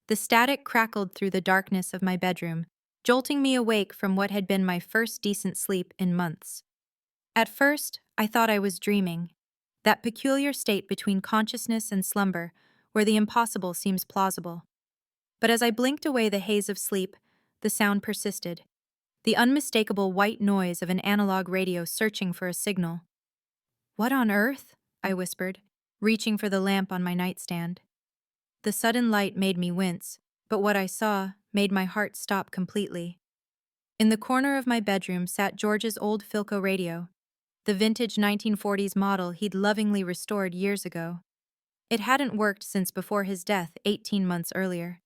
The static crackled through the darkness of my bedroom, jolting me awake from what had been my first decent sleep in months. At first, I thought I was dreaming, that peculiar state between consciousness and slumber, where the impossible seems plausible. But as I blinked away the haze of sleep, the sound persisted, the unmistakable white noise of an analog radio searching for a signal. "What on earth?" I whispered, reaching for the lamp on my nightstand. The sudden light made me wince, but what I saw made my heart stop completely. In the corner of my bedroom sat George's old Philco radio, the vintage 1940s model he'd lovingly restored years ago. It hadn't worked since before his death 18 months earlier.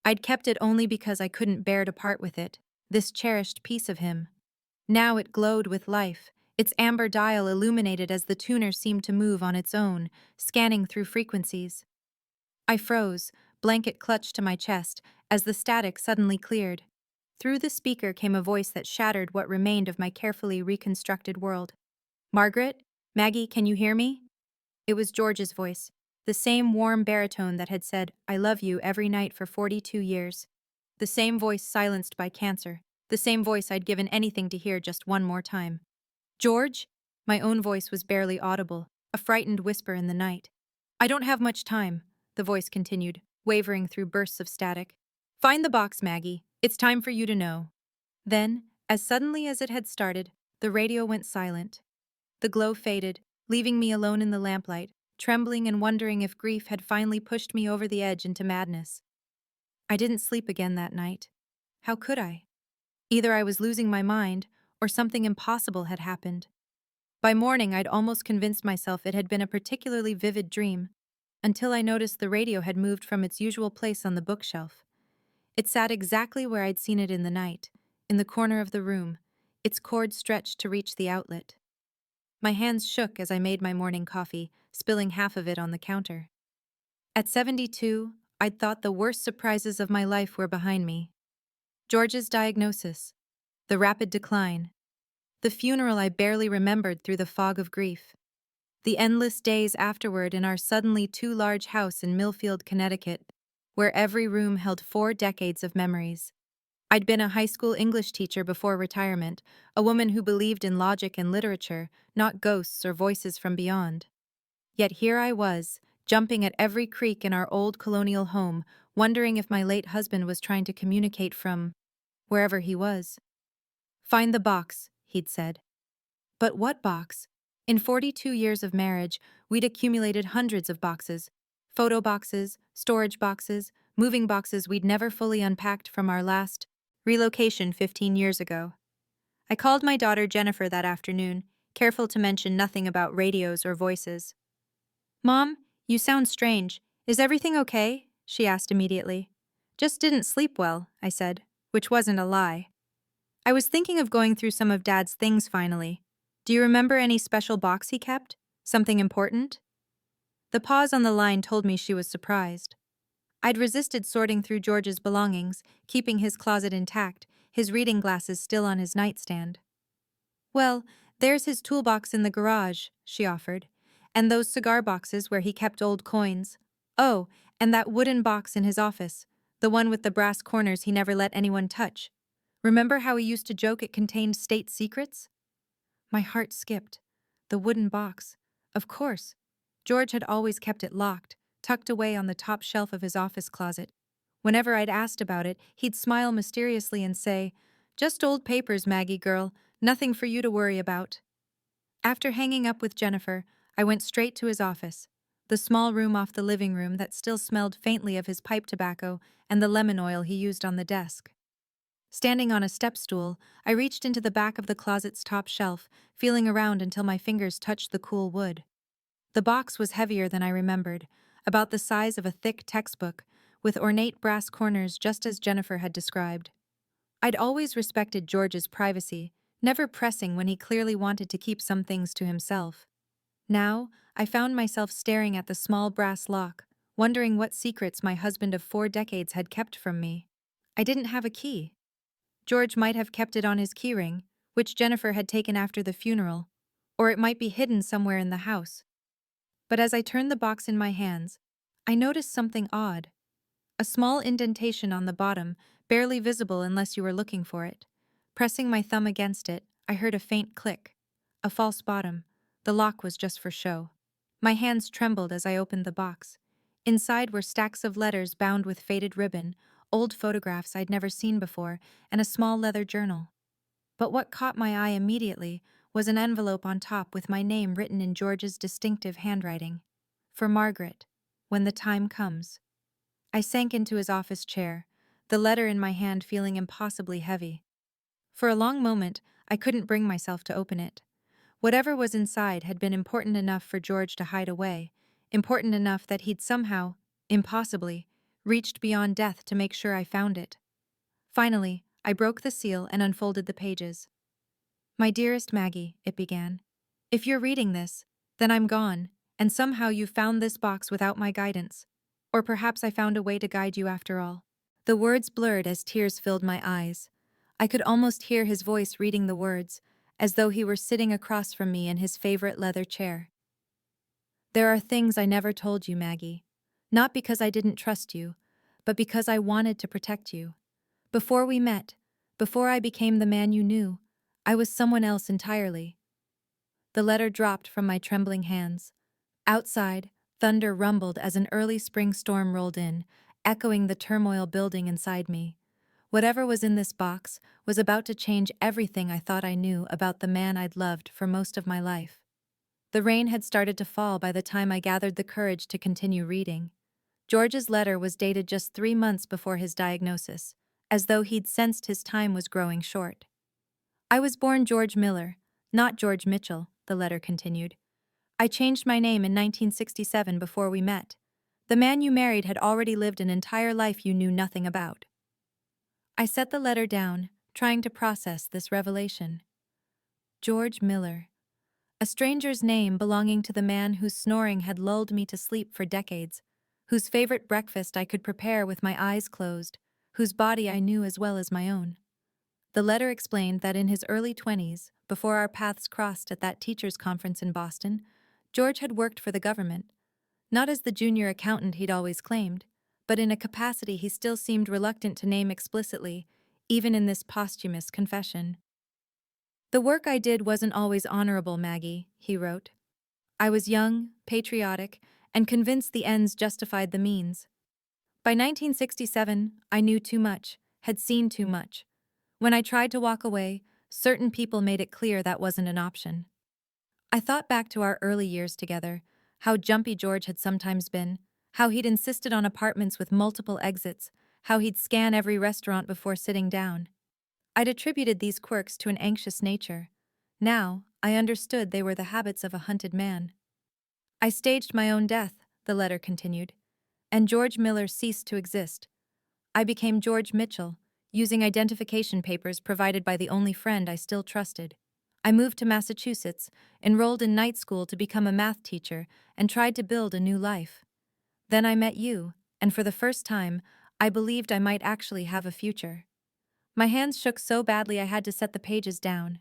I'd kept it only because I couldn't bear to part with it, this cherished piece of him. Now it glowed with life, its amber dial illuminated as the tuner seemed to move on its own, scanning through frequencies. I froze, blanket clutched to my chest, as the static suddenly cleared. Through the speaker came a voice that shattered what remained of my carefully reconstructed world. "Margaret? Maggie, can you hear me?" It was George's voice, the same warm baritone that had said, "I love you" every night for 42 years. The same voice silenced by cancer, the same voice I'd given anything to hear just one more time. "George?" My own voice was barely audible, a frightened whisper in the night. "I don't have much time," the voice continued, wavering through bursts of static. "Find the box, Maggie. It's time for you to know." Then, as suddenly as it had started, the radio went silent. The glow faded, leaving me alone in the lamplight, trembling and wondering if grief had finally pushed me over the edge into madness. I didn't sleep again that night. How could I? Either I was losing my mind, or something impossible had happened. By morning, I'd almost convinced myself it had been a particularly vivid dream, until I noticed the radio had moved from its usual place on the bookshelf. It sat exactly where I'd seen it in the night, in the corner of the room, its cord stretched to reach the outlet. My hands shook as I made my morning coffee, spilling half of it on the counter. At 72, I'd thought the worst surprises of my life were behind me. George's diagnosis, the rapid decline, the funeral I barely remembered through the fog of grief, the endless days afterward in our suddenly too large house in Millfield, Connecticut, where every room held 4 decades of memories. I'd been a high school English teacher before retirement, a woman who believed in logic and literature, not ghosts or voices from beyond. Yet here I was, jumping at every creak in our old colonial home, wondering if my late husband was trying to communicate from wherever he was. "Find the box," he'd said. But what box? In 42 years of marriage, we'd accumulated hundreds of boxes. Photo boxes, storage boxes, moving boxes we'd never fully unpacked from our last relocation 15 years ago. I called my daughter Jennifer that afternoon, careful to mention nothing about radios or voices. "Mom, you sound strange. Is everything okay?" she asked immediately. "Just didn't sleep well," I said, which wasn't a lie. "I was thinking of going through some of Dad's things finally. Do you remember any special box he kept? Something important?" The pause on the line told me she was surprised. I'd resisted sorting through George's belongings, keeping his closet intact, his reading glasses still on his nightstand. "Well, there's his toolbox in the garage," she offered, "and those cigar boxes where he kept old coins. Oh, and that wooden box in his office, the one with the brass corners he never let anyone touch. Remember how he used to joke it contained state secrets?" My heart skipped. The wooden box. Of course. George had always kept it locked, tucked away on the top shelf of his office closet. Whenever I'd asked about it, he'd smile mysteriously and say, "Just old papers, Maggie girl, nothing for you to worry about." After hanging up with Jennifer, I went straight to his office, the small room off the living room that still smelled faintly of his pipe tobacco and the lemon oil he used on the desk. Standing on a step stool, I reached into the back of the closet's top shelf, feeling around until my fingers touched the cool wood. The box was heavier than I remembered, about the size of a thick textbook, with ornate brass corners just as Jennifer had described. I'd always respected George's privacy, never pressing when he clearly wanted to keep some things to himself. Now, I found myself staring at the small brass lock, wondering what secrets my husband of 4 decades had kept from me. I didn't have a key. George might have kept it on his keyring, which Jennifer had taken after the funeral, or it might be hidden somewhere in the house. But as I turned the box in my hands, I noticed something odd. a small indentation on the bottom, barely visible unless you were looking for it. Pressing my thumb against it, I heard a faint click. A false bottom. The lock was just for show. My hands trembled as I opened the box. Inside were stacks of letters bound with faded ribbon, old photographs I'd never seen before, and a small leather journal. But what caught my eye immediately was an envelope on top with my name written in George's distinctive handwriting. For Margaret, when the time comes. I sank into his office chair, the letter in my hand feeling impossibly heavy. For a long moment, I couldn't bring myself to open it. Whatever was inside had been important enough for George to hide away, important enough that he'd somehow, impossibly, reached beyond death to make sure I found it. Finally, I broke the seal and unfolded the pages. "My dearest Maggie," it began, "if you're reading this, then I'm gone, and somehow you found this box without my guidance. Or perhaps I found a way to guide you after all." The words blurred as tears filled my eyes. I could almost hear his voice reading the words, as though he were sitting across from me in his favorite leather chair. "There are things I never told you, Maggie. Not because I didn't trust you, but because I wanted to protect you. Before we met, before I became the man you knew, I was someone else entirely." The letter dropped from my trembling hands. Outside, thunder rumbled as an early spring storm rolled in, echoing the turmoil building inside me. Whatever was in this box was about to change everything I thought I knew about the man I'd loved for most of my life. The rain had started to fall by the time I gathered the courage to continue reading. George's letter was dated just 3 months before his diagnosis, as though he'd sensed his time was growing short. "I was born George Miller, not George Mitchell," the letter continued. "I changed my name in 1967 before we met. The man you married had already lived an entire life you knew nothing about." I set the letter down, trying to process this revelation. George Miller. A stranger's name belonging to the man whose snoring had lulled me to sleep for decades, whose favorite breakfast I could prepare with my eyes closed, whose body I knew as well as my own. The letter explained that in his early 20s, before our paths crossed at that teachers' conference in Boston, George had worked for the government, not as the junior accountant he'd always claimed, but in a capacity he still seemed reluctant to name explicitly, even in this posthumous confession. "The work I did wasn't always honorable, Maggie," he wrote. "I was young, patriotic, and convinced the ends justified the means. By 1967, I knew too much, had seen too much. When I tried to walk away, certain people made it clear that wasn't an option. I thought back to our early years together, how jumpy George had sometimes been, how he'd insisted on apartments with multiple exits, how he'd scan every restaurant before sitting down. I'd attributed these quirks to an anxious nature. Now, I understood they were the habits of a hunted man. I staged my own death," the letter continued, "and George Miller ceased to exist. I became George Mitchell, using identification papers provided by the only friend I still trusted. I moved to Massachusetts, enrolled in night school to become a math teacher, and tried to build a new life. Then I met you, and for the first time, I believed I might actually have a future." My hands shook so badly I had to set the pages down.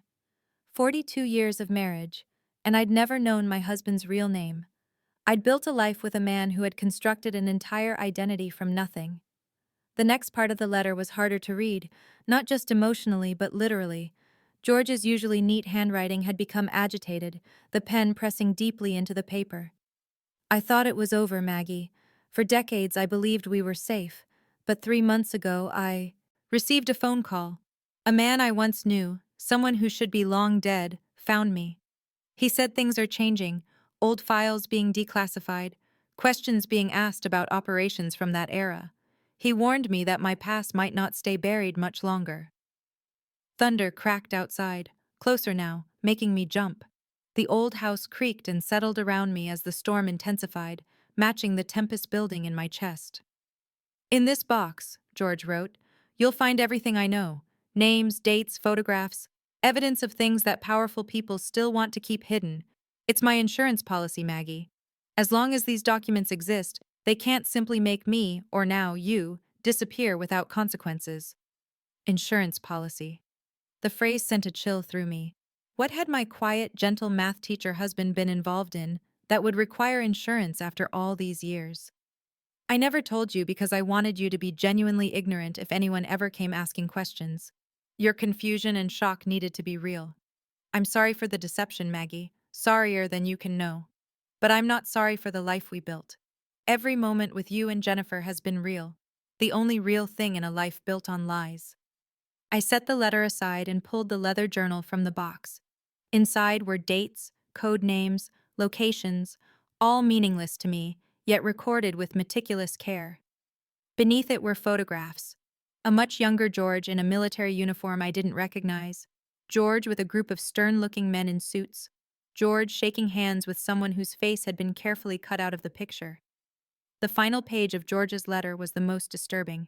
42 years of marriage, and I'd never known my husband's real name. I'd built a life with a man who had constructed an entire identity from nothing. The next part of the letter was harder to read, not just emotionally but literally. George's usually neat handwriting had become agitated, the pen pressing deeply into the paper. "I thought it was over, Maggie. For decades I believed we were safe, but 3 months ago I received a phone call. A man I once knew, someone who should be long dead, found me. He said things are changing, old files being declassified, questions being asked about operations from that era. He warned me that my past might not stay buried much longer." Thunder cracked outside, closer now, making me jump. The old house creaked and settled around me as the storm intensified, matching the tempest building in my chest. "In this box," George wrote, "you'll find everything I know. Names, dates, photographs, evidence of things that powerful people still want to keep hidden. It's my insurance policy, Maggie. As long as these documents exist, they can't simply make me, or now you, disappear without consequences." Insurance policy. The phrase sent a chill through me. What had my quiet, gentle math teacher husband been involved in that would require insurance after all these years? I never told you because I wanted you to be genuinely ignorant if anyone ever came asking questions. Your confusion and shock needed to be real. I'm sorry for the deception, Maggie. Sorrier than you can know. But I'm not sorry for the life we built. Every moment with you and Jennifer has been real. The only real thing in a life built on lies. I set the letter aside and pulled the leather journal from the box. Inside were dates, code names, locations, all meaningless to me, yet recorded with meticulous care. Beneath it were photographs. A much younger George in a military uniform I didn't recognize. George with a group of stern-looking men in suits. George shaking hands with someone whose face had been carefully cut out of the picture. The final page of George's letter was the most disturbing.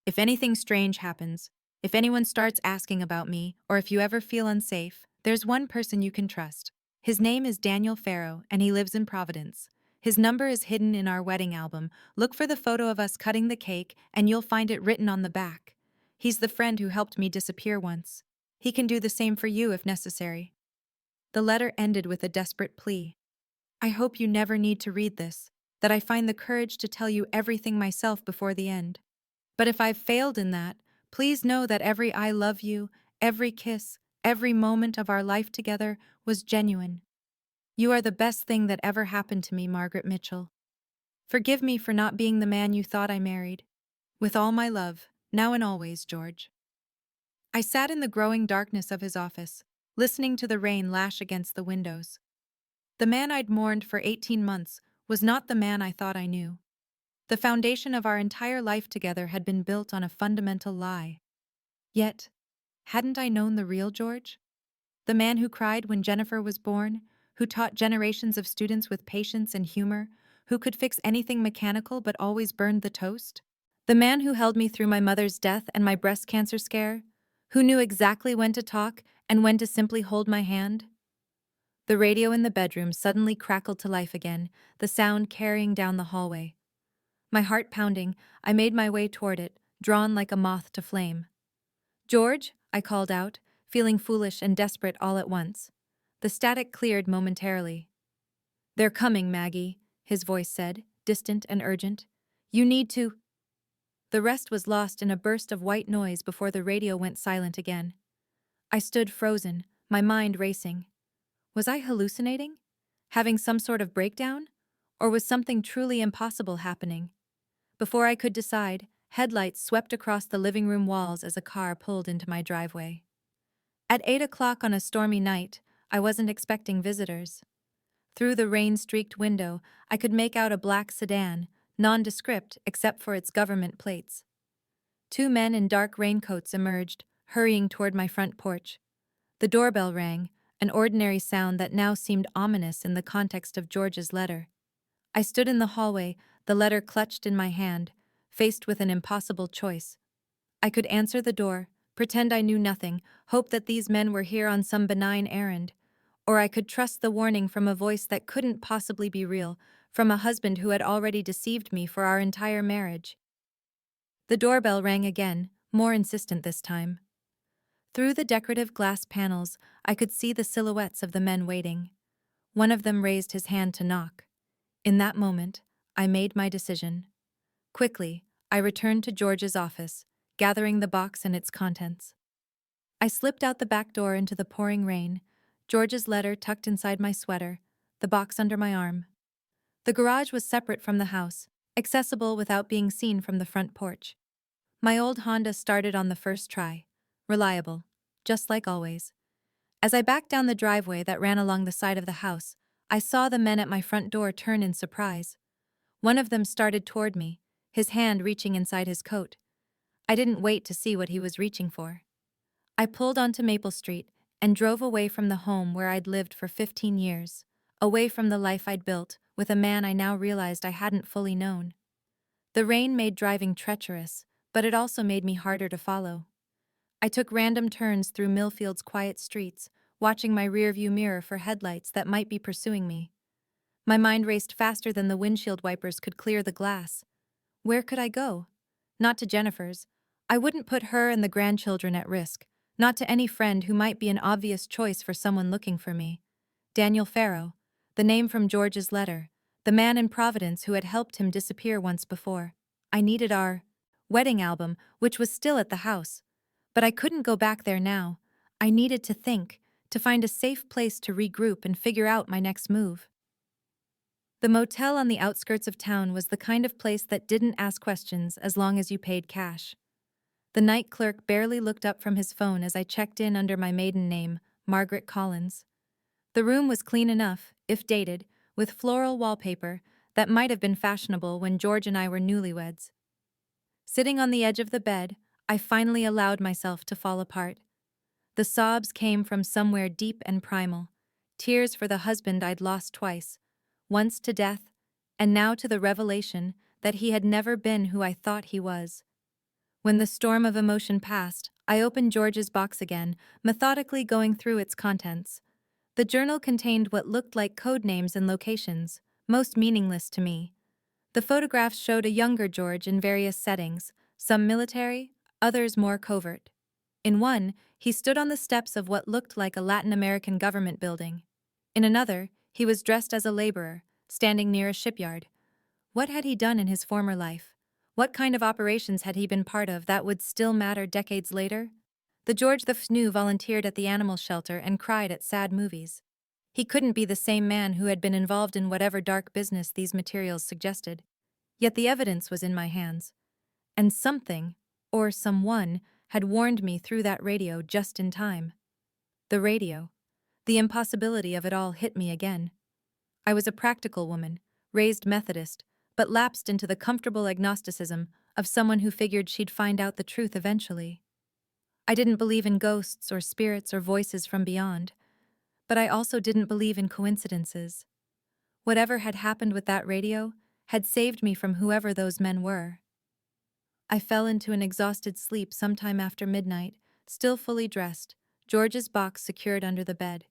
If anything strange happens, if anyone starts asking about me, or if you ever feel unsafe, there's one person you can trust. His name is Daniel Farrow, and he lives in Providence. His number is hidden in our wedding album. Look for the photo of us cutting the cake, and you'll find it written on the back. He's the friend who helped me disappear once. He can do the same for you if necessary. The letter ended with a desperate plea. I hope you never need to read this, that I find the courage to tell you everything myself before the end. But if I've failed in that, please know that every I love you, every kiss, every moment of our life together was genuine. You are the best thing that ever happened to me, Margaret Mitchell. Forgive me for not being the man you thought I married. With all my love, now and always, George. I sat in the growing darkness of his office, listening to the rain lash against the windows. The man I'd mourned for 18 months was not the man I thought I knew. The foundation of our entire life together had been built on a fundamental lie. Yet, hadn't I known the real George? The man who cried when Jennifer was born, who taught generations of students with patience and humor, who could fix anything mechanical but always burned the toast? The man who held me through my mother's death and my breast cancer scare, who knew exactly when to talk and when to simply hold my hand? The radio in the bedroom suddenly crackled to life again, the sound carrying down the hallway. My heart pounding, I made my way toward it, drawn like a moth to flame. George, I called out, feeling foolish and desperate all at once. The static cleared momentarily. They're coming, Maggie, his voice said, distant and urgent. You need to. The rest was lost in a burst of white noise before the radio went silent again. I stood frozen, my mind racing. Was I hallucinating? Having some sort of breakdown? Or was something truly impossible happening? Before I could decide, headlights swept across the living room walls as a car pulled into my driveway. At 8 o'clock on a stormy night, I wasn't expecting visitors. Through the rain-streaked window, I could make out a black sedan, nondescript except for its government plates. Two men in dark raincoats emerged, hurrying toward my front porch. The doorbell rang, an ordinary sound that now seemed ominous in the context of George's letter. I stood in the hallway, the letter clutched in my hand, faced with an impossible choice. I could answer the door, pretend I knew nothing, hope that these men were here on some benign errand, or I could trust the warning from a voice that couldn't possibly be real, from a husband who had already deceived me for our entire marriage. The doorbell rang again, more insistent this time. Through the decorative glass panels, I could see the silhouettes of the men waiting. One of them raised his hand to knock. In that moment, I made my decision. Quickly, I returned to George's office, gathering the box and its contents. I slipped out the back door into the pouring rain, George's letter tucked inside my sweater, the box under my arm. The garage was separate from the house, accessible without being seen from the front porch. My old Honda started on the first try, reliable, just like always. As I backed down the driveway that ran along the side of the house, I saw the men at my front door turn in surprise. One of them started toward me, his hand reaching inside his coat. I didn't wait to see what he was reaching for. I pulled onto Maple Street and drove away from the home where I'd lived for 15 years, away from the life I'd built with a man I now realized I hadn't fully known. The rain made driving treacherous, but it also made me harder to follow. I took random turns through Millfield's quiet streets, watching my rearview mirror for headlights that might be pursuing me. My mind raced faster than the windshield wipers could clear the glass. Where could I go? Not to Jennifer's. I wouldn't put her and the grandchildren at risk, not to any friend who might be an obvious choice for someone looking for me. Daniel Farrow, the name from George's letter, the man in Providence who had helped him disappear once before. I needed our wedding album, which was still at the house. But I couldn't go back there now. I needed to think, to find a safe place to regroup and figure out my next move. The motel on the outskirts of town was the kind of place that didn't ask questions as long as you paid cash. The night clerk barely looked up from his phone as I checked in under my maiden name, Margaret Collins. The room was clean enough, if dated, with floral wallpaper that might have been fashionable when George and I were newlyweds. Sitting on the edge of the bed, I finally allowed myself to fall apart. The sobs came from somewhere deep and primal, tears for the husband I'd lost twice, once to death, and now to the revelation that he had never been who I thought he was. When the storm of emotion passed, I opened George's box again, methodically going through its contents. The journal contained what looked like code names and locations, most meaningless to me. The photographs showed a younger George in various settings, some military, others more covert. In one, he stood on the steps of what looked like a Latin American government building. In another, he was dressed as a laborer, standing near a shipyard. What had he done in his former life? What kind of operations had he been part of that would still matter decades later? The George the Fnu volunteered at the animal shelter and cried at sad movies. He couldn't be the same man who had been involved in whatever dark business these materials suggested. Yet the evidence was in my hands. And something, or someone, had warned me through that radio just in time. The radio. The impossibility of it all hit me again. I was a practical woman, raised Methodist, but lapsed into the comfortable agnosticism of someone who figured she'd find out the truth eventually. I didn't believe in ghosts or spirits or voices from beyond, but I also didn't believe in coincidences. Whatever had happened with that radio had saved me from whoever those men were. I fell into an exhausted sleep sometime after midnight, still fully dressed, George's box secured under the bed.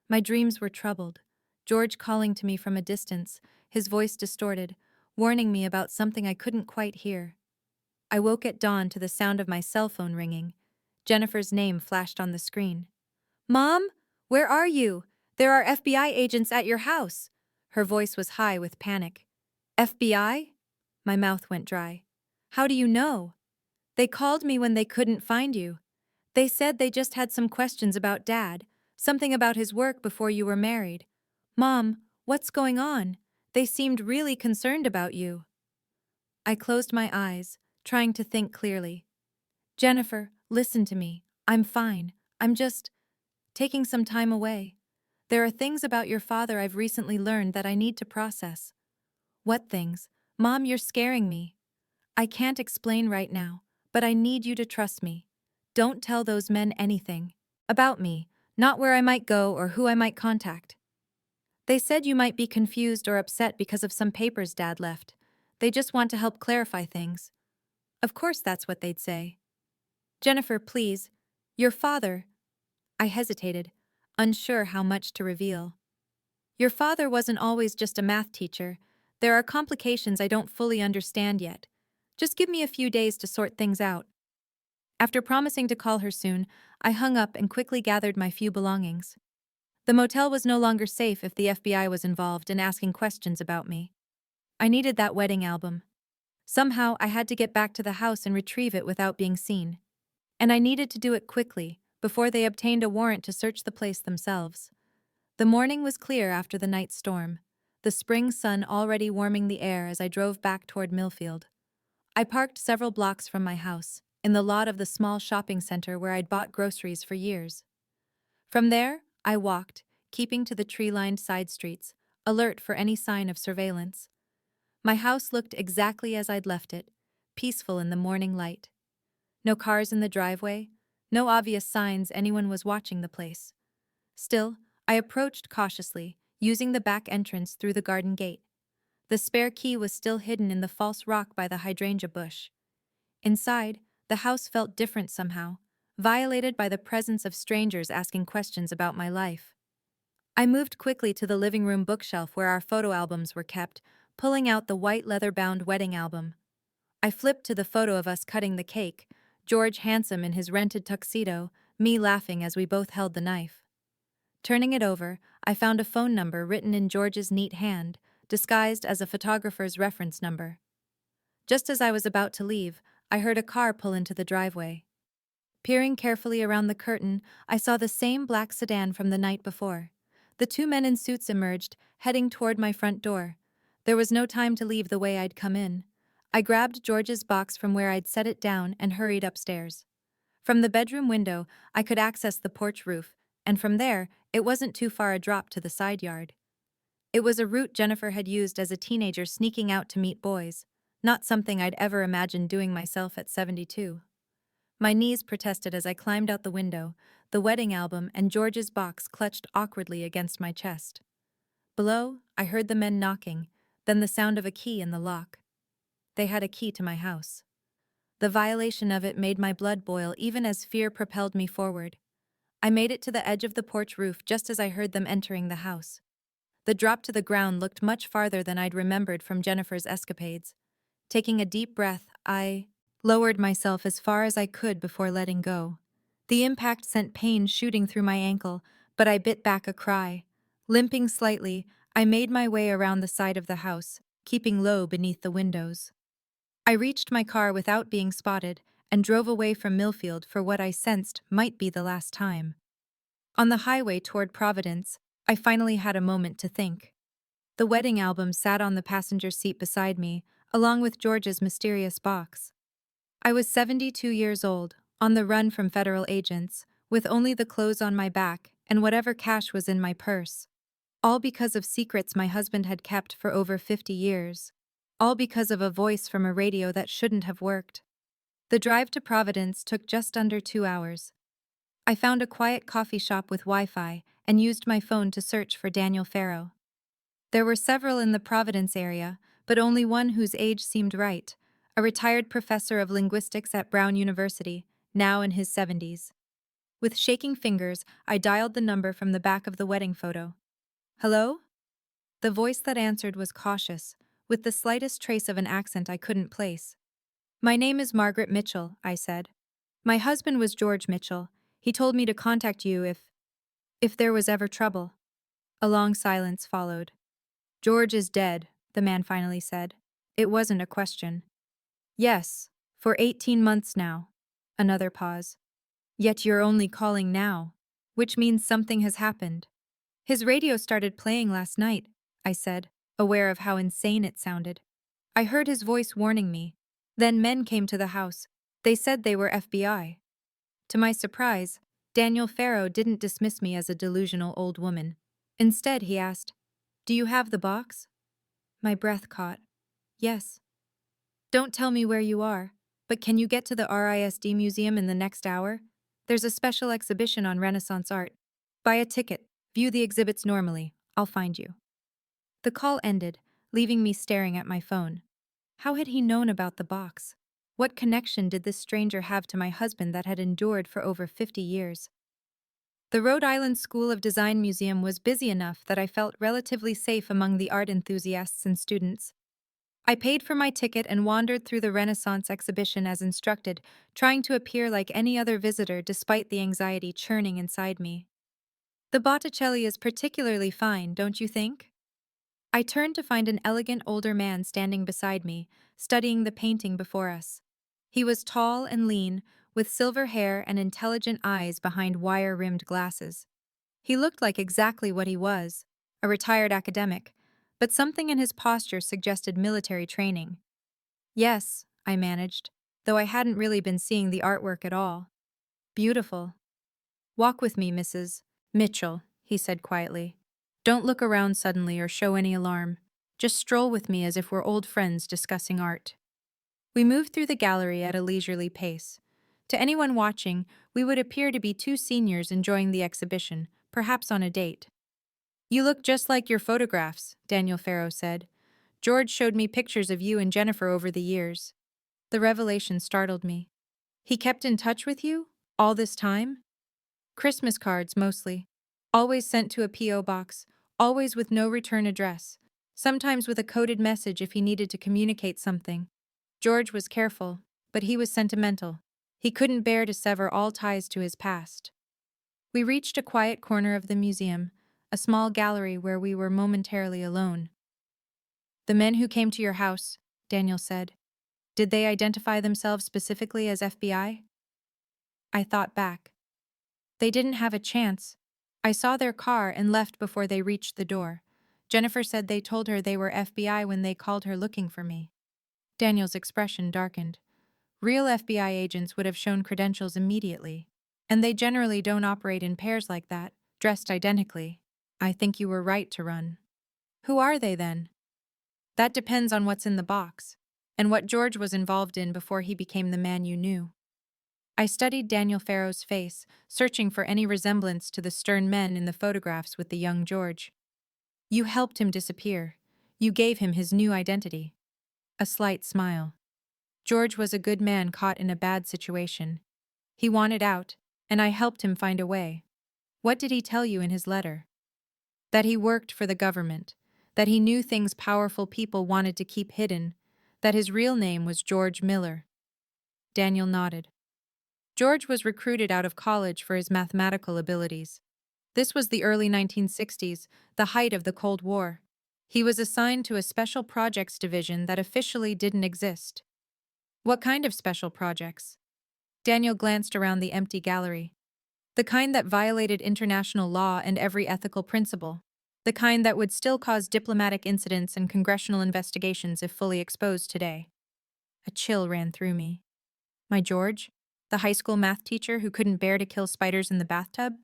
My dreams were troubled, George calling to me from a distance, his voice distorted, warning me about something I couldn't quite hear. I woke at dawn to the sound of my cell phone ringing. Jennifer's name flashed on the screen. "Mom, where are you? There are FBI agents at your house." Her voice was high with panic. "FBI?" My mouth went dry. "How do you know?" "They called me when they couldn't find you. They said they just had some questions about Dad, something about his work before you were married. Mom, what's going on? They seemed really concerned about you." I closed my eyes, trying to think clearly. "Jennifer, listen to me. I'm fine. I'm just taking some time away. There are things about your father I've recently learned that I need to process." "What things? Mom, you're scaring me." "I can't explain right now, but I need you to trust me. Don't tell those men anything. About me, not where I might go or who I might contact. They said you might be confused or upset because of some papers Dad left. They just want to help clarify things." Of course that's what they'd say. "Jennifer, please. Your father—" I hesitated, unsure how much to reveal. "Your father wasn't always just a math teacher. There are complications I don't fully understand yet. Just give me a few days to sort things out." After promising to call her soon, I hung up and quickly gathered my few belongings. The motel was no longer safe if the FBI was involved in asking questions about me. I needed that wedding album. Somehow I had to get back to the house and retrieve it without being seen. And I needed to do it quickly, before they obtained a warrant to search the place themselves. The morning was clear after the night's storm, the spring sun already warming the air as I drove back toward Millfield. I parked several blocks from my house, in the lot of the small shopping center where I'd bought groceries for years. From there, I walked, keeping to the tree-lined side streets, alert for any sign of surveillance. My house looked exactly as I'd left it, peaceful in the morning light. No cars in the driveway, no obvious signs anyone was watching the place. Still, I approached cautiously, using the back entrance through the garden gate. The spare key was still hidden in the false rock by the hydrangea bush. Inside, the house felt different somehow, violated by the presence of strangers asking questions about my life. I moved quickly to the living room bookshelf where our photo albums were kept, pulling out the white leather-bound wedding album. I flipped to the photo of us cutting the cake, George handsome in his rented tuxedo, me laughing as we both held the knife. Turning it over, I found a phone number written in George's neat hand, disguised as a photographer's reference number. Just as I was about to leave, I heard a car pull into the driveway. Peering carefully around the curtain, I saw the same black sedan from the night before. The two men in suits emerged, heading toward my front door. There was no time to leave the way I'd come in. I grabbed George's box from where I'd set it down and hurried upstairs. From the bedroom window, I could access the porch roof, and from there, it wasn't too far a drop to the side yard. It was a route Jennifer had used as a teenager sneaking out to meet boys, not something I'd ever imagined doing myself at 72. My knees protested as I climbed out the window, the wedding album and George's box clutched awkwardly against my chest. Below, I heard the men knocking, then the sound of a key in the lock. They had a key to my house. The violation of it made my blood boil even as fear propelled me forward. I made it to the edge of the porch roof just as I heard them entering the house. The drop to the ground looked much farther than I'd remembered from Jennifer's escapades. Taking a deep breath, I lowered myself as far as I could before letting go. The impact sent pain shooting through my ankle, but I bit back a cry. Limping slightly, I made my way around the side of the house, keeping low beneath the windows. I reached my car without being spotted and drove away from Millfield for what I sensed might be the last time. On the highway toward Providence, I finally had a moment to think. The wedding album sat on the passenger seat beside me, along with George's mysterious box. I was 72 years old, on the run from federal agents, with only the clothes on my back and whatever cash was in my purse. All because of secrets my husband had kept for over 50 years. All because of a voice from a radio that shouldn't have worked. The drive to Providence took just under 2 hours. I found a quiet coffee shop with Wi-Fi and used my phone to search for Daniel Farrow. There were several in the Providence area, but only one whose age seemed right, a retired professor of linguistics at Brown University, now in his 70s. With shaking fingers, I dialed the number from the back of the wedding photo. "Hello?" The voice that answered was cautious, with the slightest trace of an accent I couldn't place. "My name is Margaret Mitchell," I said. "My husband was George Mitchell. He told me to contact you if there was ever trouble." A long silence followed. "George is dead," the man finally said. It wasn't a question. "Yes, for 18 months now." Another pause. "Yet you're only calling now, which means something has happened." "His radio started playing last night," I said, aware of how insane it sounded. "I heard his voice warning me. Then men came to the house. They said they were FBI." To my surprise, Daniel Farrow didn't dismiss me as a delusional old woman. Instead, he asked, "Do you have the box?" My breath caught. "Yes." "Don't tell me where you are, but can you get to the RISD Museum in the next hour? There's a special exhibition on Renaissance art. Buy a ticket, view the exhibits normally. I'll find you." The call ended, leaving me staring at my phone. How had he known about the box? What connection did this stranger have to my husband that had endured for over 50 years? The Rhode Island School of Design Museum was busy enough that I felt relatively safe among the art enthusiasts and students. I paid for my ticket and wandered through the Renaissance exhibition as instructed, trying to appear like any other visitor despite the anxiety churning inside me. "The Botticelli is particularly fine, don't you think?" I turned to find an elegant older man standing beside me, studying the painting before us. He was tall and lean, with silver hair and intelligent eyes behind wire-rimmed glasses. He looked like exactly what he was, a retired academic, but something in his posture suggested military training. "Yes," I managed, though I hadn't really been seeing the artwork at all. "Beautiful." "Walk with me, Mrs. Mitchell," he said quietly. "Don't look around suddenly or show any alarm. Just stroll with me as if we're old friends discussing art." We moved through the gallery at a leisurely pace. To anyone watching, we would appear to be two seniors enjoying the exhibition, perhaps on a date. "You look just like your photographs," Daniel Farrow said. "George showed me pictures of you and Jennifer over the years." The revelation startled me. "He kept in touch with you? All this time?" "Christmas cards, mostly. Always sent to a P.O. box, always with no return address. Sometimes with a coded message if he needed to communicate something. George was careful, but he was sentimental. He couldn't bear to sever all ties to his past." We reached a quiet corner of the museum, a small gallery where we were momentarily alone. The men who came to your house, Daniel said. Did they identify themselves specifically as FBI? I thought back. They didn't have a chance. I saw their car and left before they reached the door. Jennifer said they told her they were FBI when they called her looking for me. Daniel's expression darkened. Real FBI agents would have shown credentials immediately. And they generally don't operate in pairs like that, dressed identically. I think you were right to run. Who are they then? That depends on what's in the box, and what George was involved in before he became the man you knew. I studied Daniel Farrow's face, searching for any resemblance to the stern men in the photographs with the young George. You helped him disappear. You gave him his new identity. A slight smile. George was a good man caught in a bad situation. He wanted out, and I helped him find a way. What did he tell you in his letter? That he worked for the government, that he knew things powerful people wanted to keep hidden, that his real name was George Miller. Daniel nodded. George was recruited out of college for his mathematical abilities. This was the early 1960s, the height of the Cold War. He was assigned to a special projects division that officially didn't exist. What kind of special projects? Daniel glanced around the empty gallery. The kind that violated international law and every ethical principle. The kind that would still cause diplomatic incidents and congressional investigations if fully exposed today. A chill ran through me. My George? The high school math teacher who couldn't bear to kill spiders in the bathtub?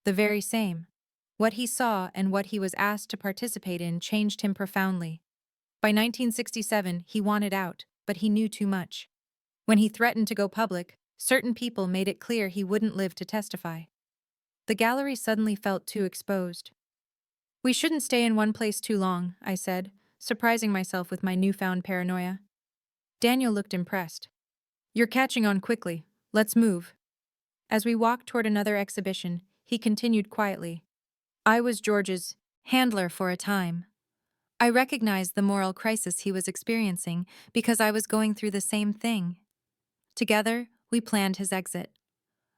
The very same. What he saw and what he was asked to participate in changed him profoundly. By 1967, he wanted out, but he knew too much. When he threatened to go public, certain people made it clear he wouldn't live to testify. The gallery suddenly felt too exposed. We shouldn't stay in one place too long, I said, surprising myself with my newfound paranoia. Daniel looked impressed. You're catching on quickly. Let's move. As we walked toward another exhibition, he continued quietly. I was George's handler for a time. I recognized the moral crisis he was experiencing because I was going through the same thing. Together, we planned his exit.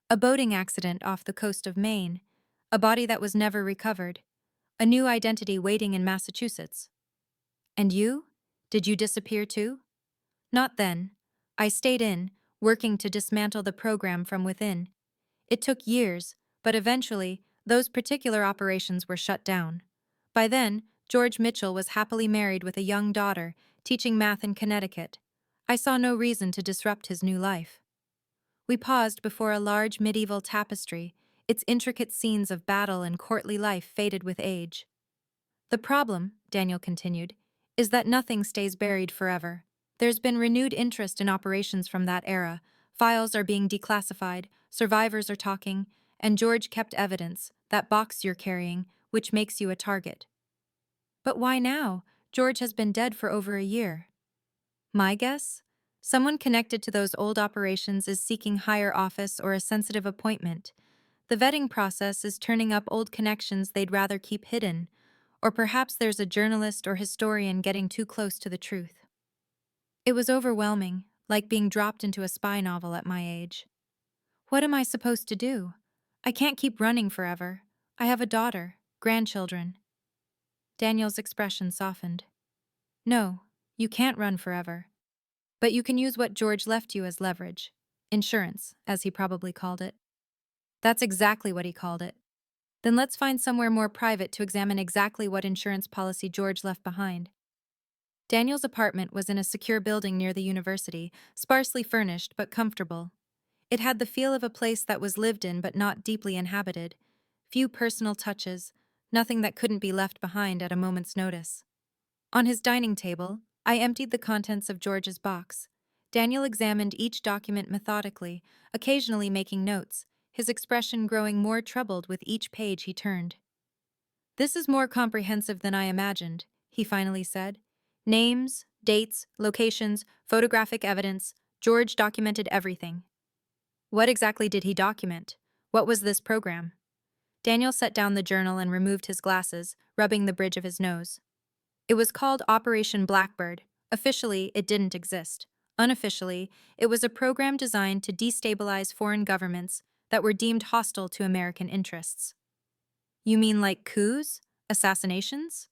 A boating accident off the coast of Maine, a body that was never recovered, a new identity waiting in Massachusetts. And you? Did you disappear too? Not then. I stayed in, working to dismantle the program from within. It took years, but eventually, those particular operations were shut down. By then, George Mitchell was happily married with a young daughter, teaching math in Connecticut. I saw no reason to disrupt his new life. We paused before a large medieval tapestry, its intricate scenes of battle and courtly life faded with age. The problem, Daniel continued, is that nothing stays buried forever. There's been renewed interest in operations from that era. Files are being declassified, survivors are talking, and George kept evidence, that box you're carrying, which makes you a target. But why now? George has been dead for over a year. My guess? Someone connected to those old operations is seeking higher office or a sensitive appointment. The vetting process is turning up old connections they'd rather keep hidden, or perhaps there's a journalist or historian getting too close to the truth. It was overwhelming, like being dropped into a spy novel at my age. What am I supposed to do? I can't keep running forever. I have a daughter, grandchildren. Daniel's expression softened. No, you can't run forever. But you can use what George left you as leverage. Insurance, as he probably called it. That's exactly what he called it. Then let's find somewhere more private to examine exactly what insurance policy George left behind. Daniel's apartment was in a secure building near the university, sparsely furnished but comfortable. It had the feel of a place that was lived in but not deeply inhabited. Few personal touches, nothing that couldn't be left behind at a moment's notice. On his dining table, I emptied the contents of George's box. Daniel examined each document methodically, occasionally making notes, his expression growing more troubled with each page he turned. This is more comprehensive than I imagined, he finally said. Names, dates, locations, photographic evidence. George documented everything. What exactly did he document? What was this program? Daniel set down the journal and removed his glasses, rubbing the bridge of his nose. It was called Operation Blackbird. Officially, it didn't exist. Unofficially, it was a program designed to destabilize foreign governments that were deemed hostile to American interests. You mean like coups? Assassinations?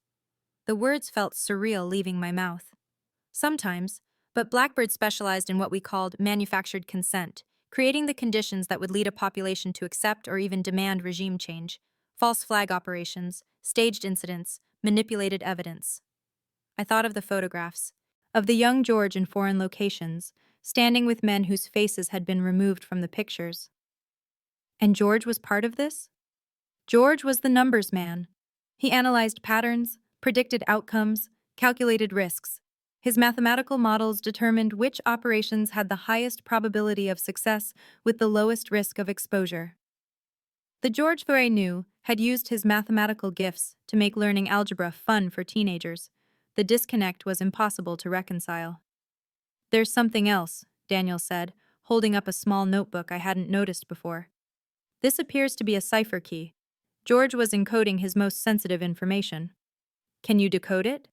The words felt surreal leaving my mouth. Sometimes, but Blackbird specialized in what we called manufactured consent, creating the conditions that would lead a population to accept or even demand regime change, false flag operations, staged incidents, manipulated evidence. I thought of the photographs, of the young George in foreign locations, standing with men whose faces had been removed from the pictures. And George was part of this? George was the numbers man. He analyzed patterns, predicted outcomes, calculated risks. His mathematical models determined which operations had the highest probability of success with the lowest risk of exposure. The George Thorey knew had used his mathematical gifts to make learning algebra fun for teenagers. The disconnect was impossible to reconcile. "There's something else," Daniel said, holding up a small notebook I hadn't noticed before. "This appears to be a cipher key. George was encoding his most sensitive information. Can you decode it?"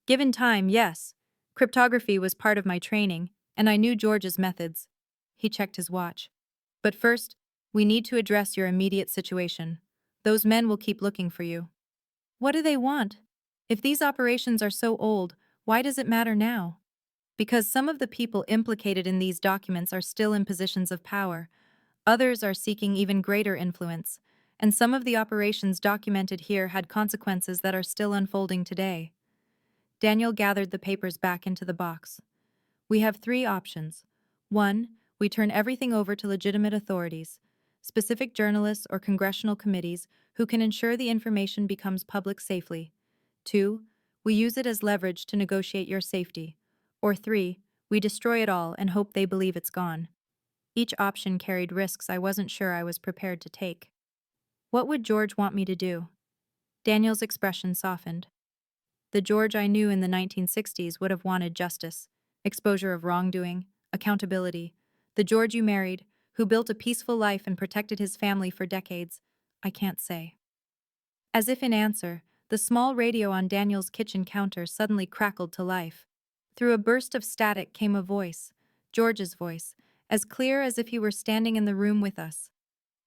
Given time, yes. Cryptography was part of my training, and I knew George's methods. He checked his watch. "But first, we need to address your immediate situation. Those men will keep looking for you." "What do they want? If these operations are so old, why does it matter now?" "Because some of the people implicated in these documents are still in positions of power. Others are seeking even greater influence, and some of the operations documented here had consequences that are still unfolding today." Daniel gathered the papers back into the box. "We have three options. 1. We turn everything over to legitimate authorities, specific journalists or congressional committees who can ensure the information becomes public safely. 2. We use it as leverage to negotiate your safety. Or 3. We destroy it all and hope they believe it's gone." Each option carried risks I wasn't sure I was prepared to take. "What would George want me to do?" Daniel's expression softened. The George I knew in the 1960s would have wanted justice, exposure of wrongdoing, accountability. The George you married, who built a peaceful life and protected his family for decades, I can't say. As if in answer, the small radio on Daniel's kitchen counter suddenly crackled to life. Through a burst of static came a voice, George's voice, as clear as if he were standing in the room with us.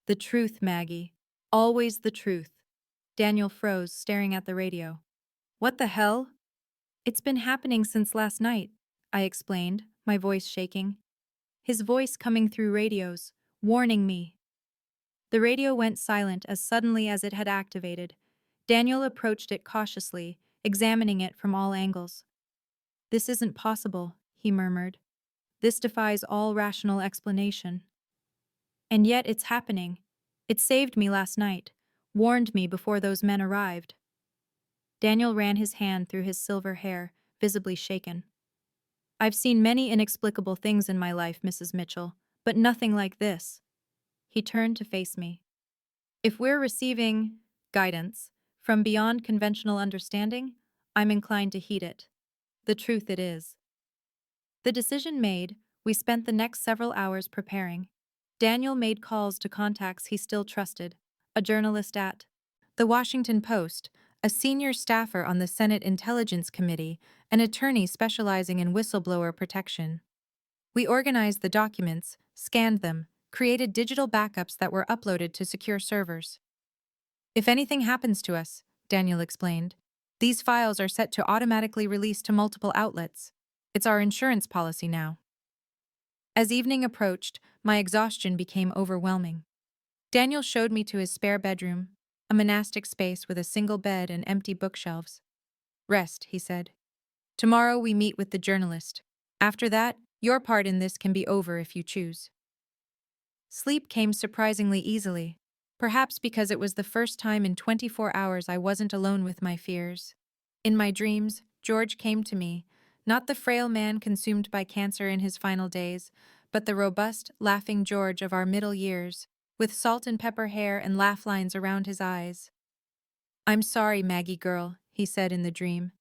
"The truth, Maggie. Always the truth." Daniel froze, staring at the radio. "What the hell?" "It's been happening since last night," I explained, my voice shaking. His voice coming through radios, warning me. The radio went silent as suddenly as it had activated. Daniel approached it cautiously, examining it from all angles. "This isn't possible," he murmured. "This defies all rational explanation." "And yet it's happening. It saved me last night, warned me before those men arrived." Daniel ran his hand through his silver hair, visibly shaken. "I've seen many inexplicable things in my life, Mrs. Mitchell, but nothing like this." He turned to face me. "If we're receiving guidance from beyond conventional understanding, I'm inclined to heed it. The truth it is." The decision made, we spent the next several hours preparing. Daniel made calls to contacts he still trusted, a journalist at The Washington Post, a senior staffer on the Senate Intelligence Committee, an attorney specializing in whistleblower protection. We organized the documents, scanned them, created digital backups that were uploaded to secure servers. "If anything happens to us," Daniel explained, "these files are set to automatically release to multiple outlets. It's our insurance policy now." As evening approached, my exhaustion became overwhelming. Daniel showed me to his spare bedroom, a monastic space with a single bed and empty bookshelves. "Rest," he said. "Tomorrow we meet with the journalist. After that, your part in this can be over if you choose." Sleep came surprisingly easily, perhaps because it was the first time in 24 hours I wasn't alone with my fears. In my dreams, George came to me, not the frail man consumed by cancer in his final days, but the robust, laughing George of our middle years, with salt and pepper hair and laugh lines around his eyes. "I'm sorry, Maggie girl," he said in the dream.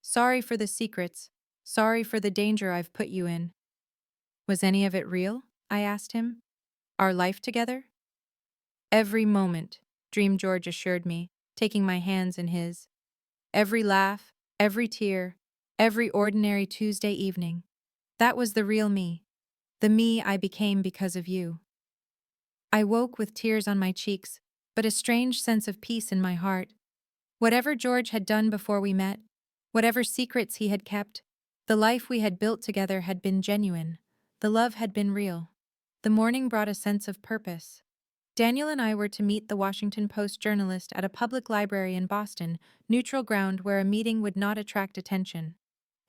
"Sorry for the secrets. Sorry for the danger I've put you in." "Was any of it real?" I asked him. "Our life together?" "Every moment," Dream George assured me, taking my hands in his. "Every laugh, every tear, every ordinary Tuesday evening. That was the real me. The me I became because of you." I woke with tears on my cheeks, but a strange sense of peace in my heart. Whatever George had done before we met, whatever secrets he had kept, the life we had built together had been genuine. The love had been real. The morning brought a sense of purpose. Daniel and I were to meet the Washington Post journalist at a public library in Boston, neutral ground where a meeting would not attract attention.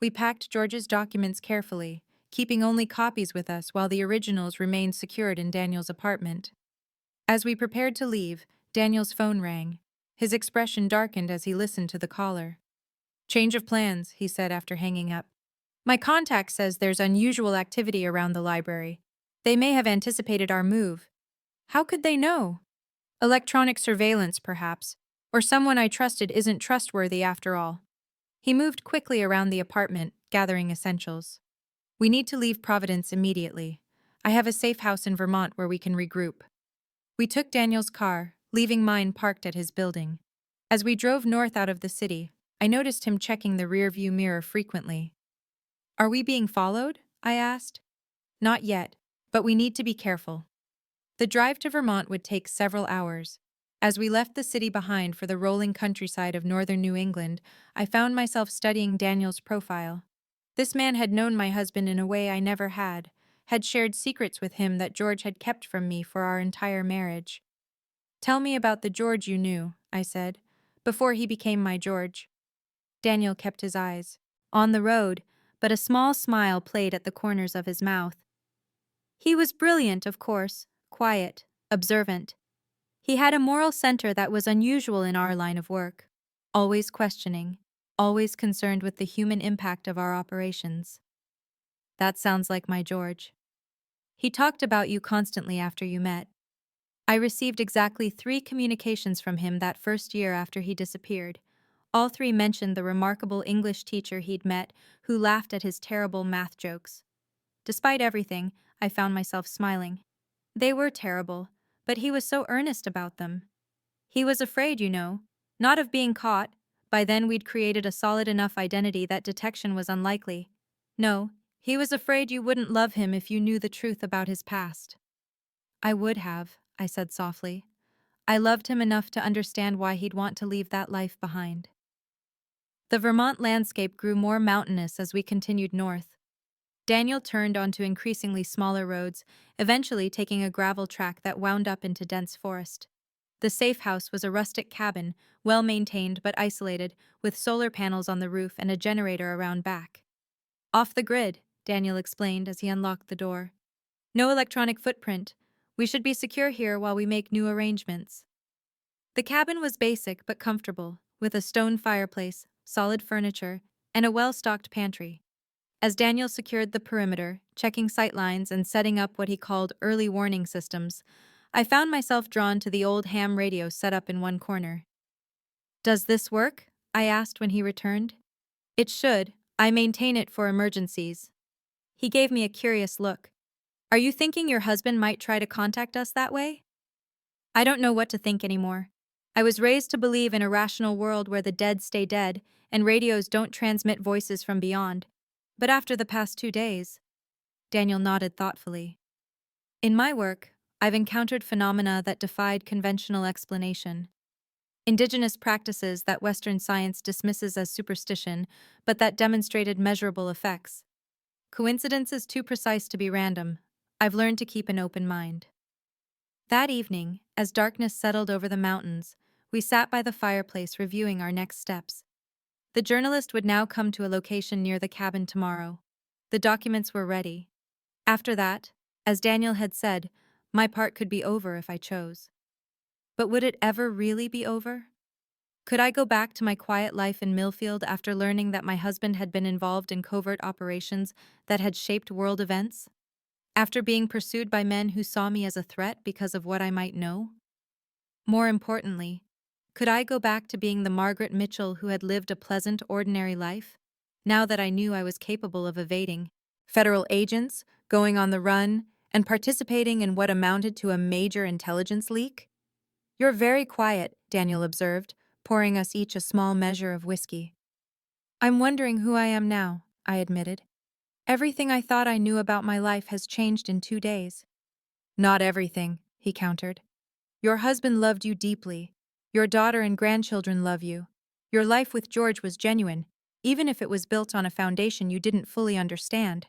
We packed George's documents carefully, keeping only copies with us while the originals remained secured in Daniel's apartment. As we prepared to leave, Daniel's phone rang. His expression darkened as he listened to the caller. "Change of plans," he said after hanging up. "My contact says there's unusual activity around the library. They may have anticipated our move. How could they know? Electronic surveillance, perhaps, or someone I trusted isn't trustworthy after all." He moved quickly around the apartment, gathering essentials. "We need to leave Providence immediately. I have a safe house in Vermont where we can regroup." We took Daniel's car, leaving mine parked at his building. As we drove north out of the city, I noticed him checking the rearview mirror frequently. "Are we being followed?" I asked. "Not yet, but we need to be careful." The drive to Vermont would take several hours. As we left the city behind for the rolling countryside of northern New England, I found myself studying Daniel's profile. This man had known my husband in a way I never had shared secrets with him that George had kept from me for our entire marriage. "Tell me about the George you knew," I said, "before he became my George." Daniel kept his eyes on the road, but a small smile played at the corners of his mouth. "He was brilliant, of course, quiet, observant. He had a moral center that was unusual in our line of work, always questioning, always concerned with the human impact of our operations." "That sounds like my George." "He talked about you constantly after you met. I received exactly 3 communications from him that first year after he disappeared. All 3 mentioned the remarkable English teacher he'd met who laughed at his terrible math jokes. Despite everything, I found myself smiling. They were terrible, but he was so earnest about them. He was afraid, not of being caught. By then we'd created a solid enough identity that detection was unlikely. No, he was afraid you wouldn't love him if you knew the truth about his past." "I would have," I said softly. "I loved him enough to understand why he'd want to leave that life behind." The Vermont landscape grew more mountainous as we continued north. Daniel turned onto increasingly smaller roads, eventually taking a gravel track that wound up into dense forest. The safe house was a rustic cabin, well-maintained but isolated, with solar panels on the roof and a generator around back. "Off the grid," Daniel explained as he unlocked the door. "No electronic footprint. We should be secure here while we make new arrangements." The cabin was basic but comfortable, with a stone fireplace, solid furniture, and a well-stocked pantry. As Daniel secured the perimeter, checking sight lines and setting up what he called early warning systems, I found myself drawn to the old ham radio set up in one corner. "Does this work?" I asked when he returned. "It should. I maintain it for emergencies." He gave me a curious look. "Are you thinking your husband might try to contact us that way?" I don't know what to think anymore. I was raised to believe in a rational world where the dead stay dead and radios don't transmit voices from beyond. But after the past 2 days, Daniel nodded thoughtfully. "In my work, I've encountered phenomena that defied conventional explanation. Indigenous practices that Western science dismisses as superstition, but that demonstrated measurable effects. Coincidences too precise to be random. I've learned to keep an open mind." That evening, as darkness settled over the mountains, we sat by the fireplace reviewing our next steps. The journalist would now come to a location near the cabin tomorrow. The documents were ready. After that, as Daniel had said, my part could be over if I chose. But would it ever really be over? Could I go back to my quiet life in Millfield after learning that my husband had been involved in covert operations that had shaped world events? After being pursued by men who saw me as a threat because of what I might know? More importantly, could I go back to being the Margaret Mitchell who had lived a pleasant, ordinary life, now that I knew I was capable of evading federal agents, going on the run, and participating in what amounted to a major intelligence leak? "You're very quiet," Daniel observed, pouring us each a small measure of whiskey. "I'm wondering who I am now," I admitted. "Everything I thought I knew about my life has changed in 2 days." "Not everything," he countered. "Your husband loved you deeply. Your daughter and grandchildren love you. Your life with George was genuine, even if it was built on a foundation you didn't fully understand.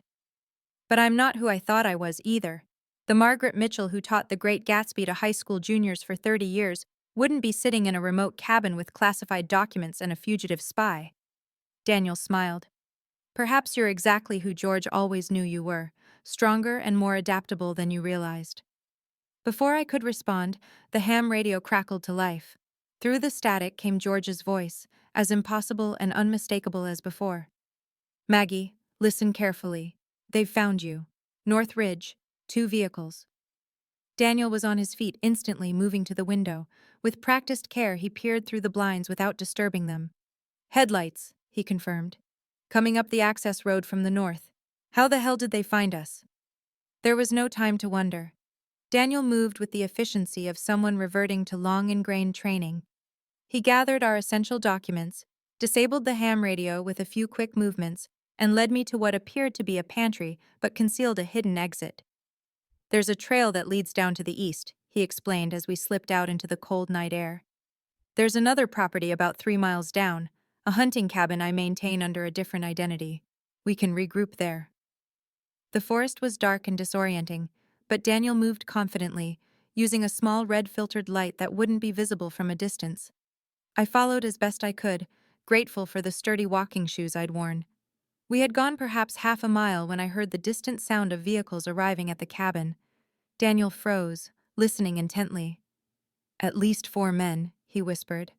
But I'm not who I thought I was either. The Margaret Mitchell who taught The Great Gatsby to high school juniors for 30 years wouldn't be sitting in a remote cabin with classified documents and a fugitive spy. Daniel smiled. Perhaps you're exactly who George always knew you were, stronger and more adaptable than you realized. Before I could respond, the ham radio crackled to life. Through the static came George's voice, as impossible and unmistakable as before. Maggie, listen carefully. They've found you. North Ridge, 2 vehicles. Daniel was on his feet instantly, moving to the window. With practiced care, he peered through the blinds without disturbing them. Headlights, he confirmed. Coming up the access road from the north. How the hell did they find us? There was no time to wonder. Daniel moved with the efficiency of someone reverting to long-ingrained training. He gathered our essential documents, disabled the ham radio with a few quick movements, and led me to what appeared to be a pantry but concealed a hidden exit. There's a trail that leads down to the east, he explained as we slipped out into the cold night air. There's another property about 3 miles down, a hunting cabin I maintain under a different identity. We can regroup there. The forest was dark and disorienting, but Daniel moved confidently, using a small red-filtered light that wouldn't be visible from a distance. I followed as best I could, grateful for the sturdy walking shoes I'd worn. We had gone perhaps half a mile when I heard the distant sound of vehicles arriving at the cabin. Daniel froze, listening intently. At least 4 men, he whispered.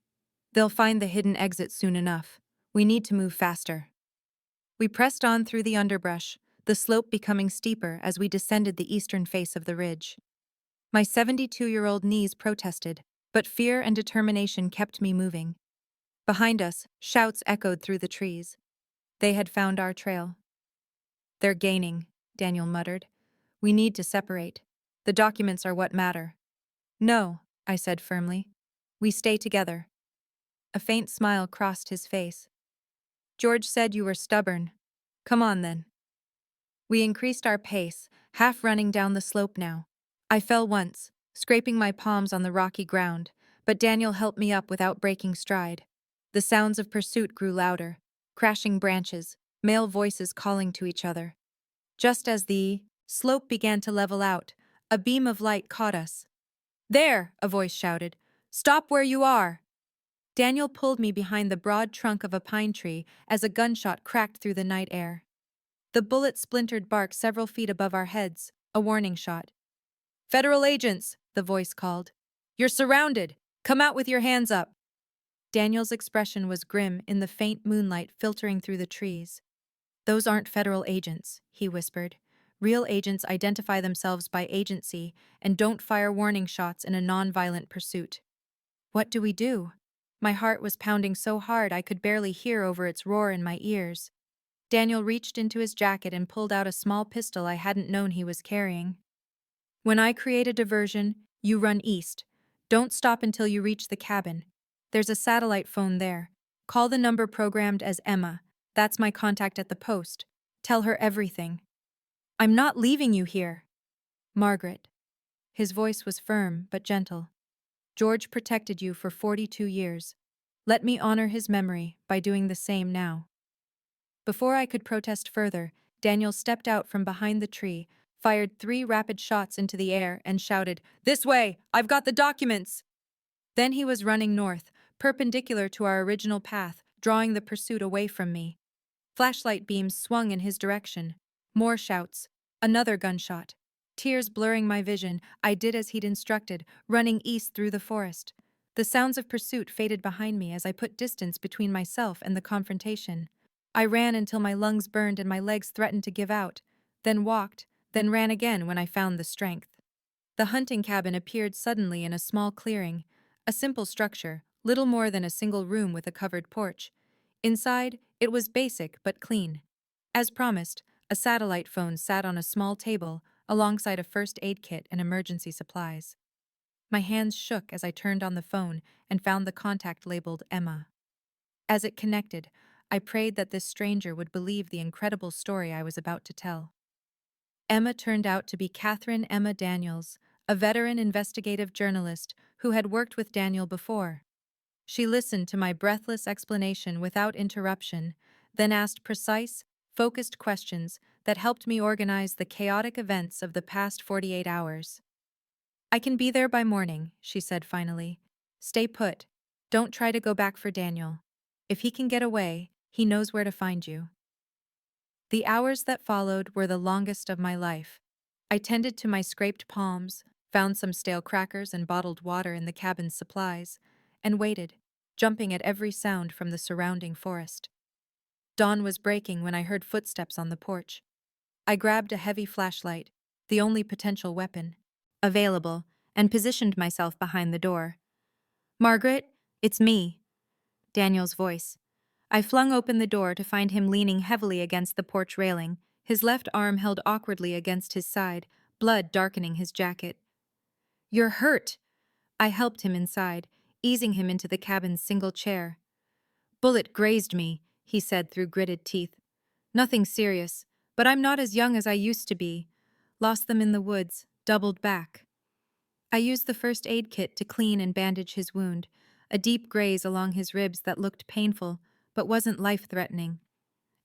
They'll find the hidden exit soon enough. We need to move faster. We pressed on through the underbrush, the slope becoming steeper as we descended the eastern face of the ridge. My 72-year-old knees protested, but fear and determination kept me moving. Behind us, shouts echoed through the trees. They had found our trail. They're gaining, Daniel muttered. We need to separate. The documents are what matter. No, I said firmly. We stay together. A faint smile crossed his face. George said you were stubborn. Come on then. We increased our pace, half running down the slope now. I fell once, scraping my palms on the rocky ground, but Daniel helped me up without breaking stride. The sounds of pursuit grew louder, crashing branches, male voices calling to each other. Just as the slope began to level out, a beam of light caught us. There, a voice shouted. Stop where you are! Daniel pulled me behind the broad trunk of a pine tree as a gunshot cracked through the night air. The bullet splintered bark several feet above our heads, a warning shot. Federal agents, the voice called. You're surrounded! Come out with your hands up! Daniel's expression was grim in the faint moonlight filtering through the trees. Those aren't federal agents, he whispered. Real agents identify themselves by agency and don't fire warning shots in a non-violent pursuit. What do we do? My heart was pounding so hard I could barely hear over its roar in my ears. Daniel reached into his jacket and pulled out a small pistol I hadn't known he was carrying. When I create a diversion, you run east. Don't stop until you reach the cabin. There's a satellite phone there. Call the number programmed as Emma. That's my contact at the post. Tell her everything. I'm not leaving you here. Margaret. His voice was firm but gentle. George protected you for 42 years. Let me honor his memory by doing the same now. Before I could protest further, Daniel stepped out from behind the tree, fired 3 rapid shots into the air, and shouted, This way! I've got the documents! Then he was running north, perpendicular to our original path, drawing the pursuit away from me. Flashlight beams swung in his direction. More shouts. Another gunshot. Tears blurring my vision, I did as he'd instructed, running east through the forest. The sounds of pursuit faded behind me as I put distance between myself and the confrontation. I ran until my lungs burned and my legs threatened to give out, then walked, then ran again when I found the strength. The hunting cabin appeared suddenly in a small clearing, a simple structure, little more than a single room with a covered porch. Inside, it was basic but clean. As promised, a satellite phone sat on a small table, alongside a first aid kit and emergency supplies. My hands shook as I turned on the phone and found the contact labeled Emma. As it connected, I prayed that this stranger would believe the incredible story I was about to tell. Emma turned out to be Catherine Emma Daniels, a veteran investigative journalist who had worked with Daniel before. She listened to my breathless explanation without interruption, then asked precise, focused questions that helped me organize the chaotic events of the past 48 hours. "I can be there by morning," she said finally. "Stay put. Don't try to go back for Daniel. If he can get away, he knows where to find you." The hours that followed were the longest of my life. I tended to my scraped palms, found some stale crackers and bottled water in the cabin's supplies, and waited, jumping at every sound from the surrounding forest. Dawn was breaking when I heard footsteps on the porch. I grabbed a heavy flashlight, the only potential weapon available, and positioned myself behind the door. "Margaret, it's me." Daniel's voice. I flung open the door to find him leaning heavily against the porch railing, his left arm held awkwardly against his side, blood darkening his jacket. "You're hurt." I helped him inside, easing him into the cabin's single chair. "Bullet grazed me," he said through gritted teeth. "Nothing serious, but I'm not as young as I used to be. Lost them in the woods, doubled back." I used the first aid kit to clean and bandage his wound, a deep graze along his ribs that looked painful, but wasn't life-threatening.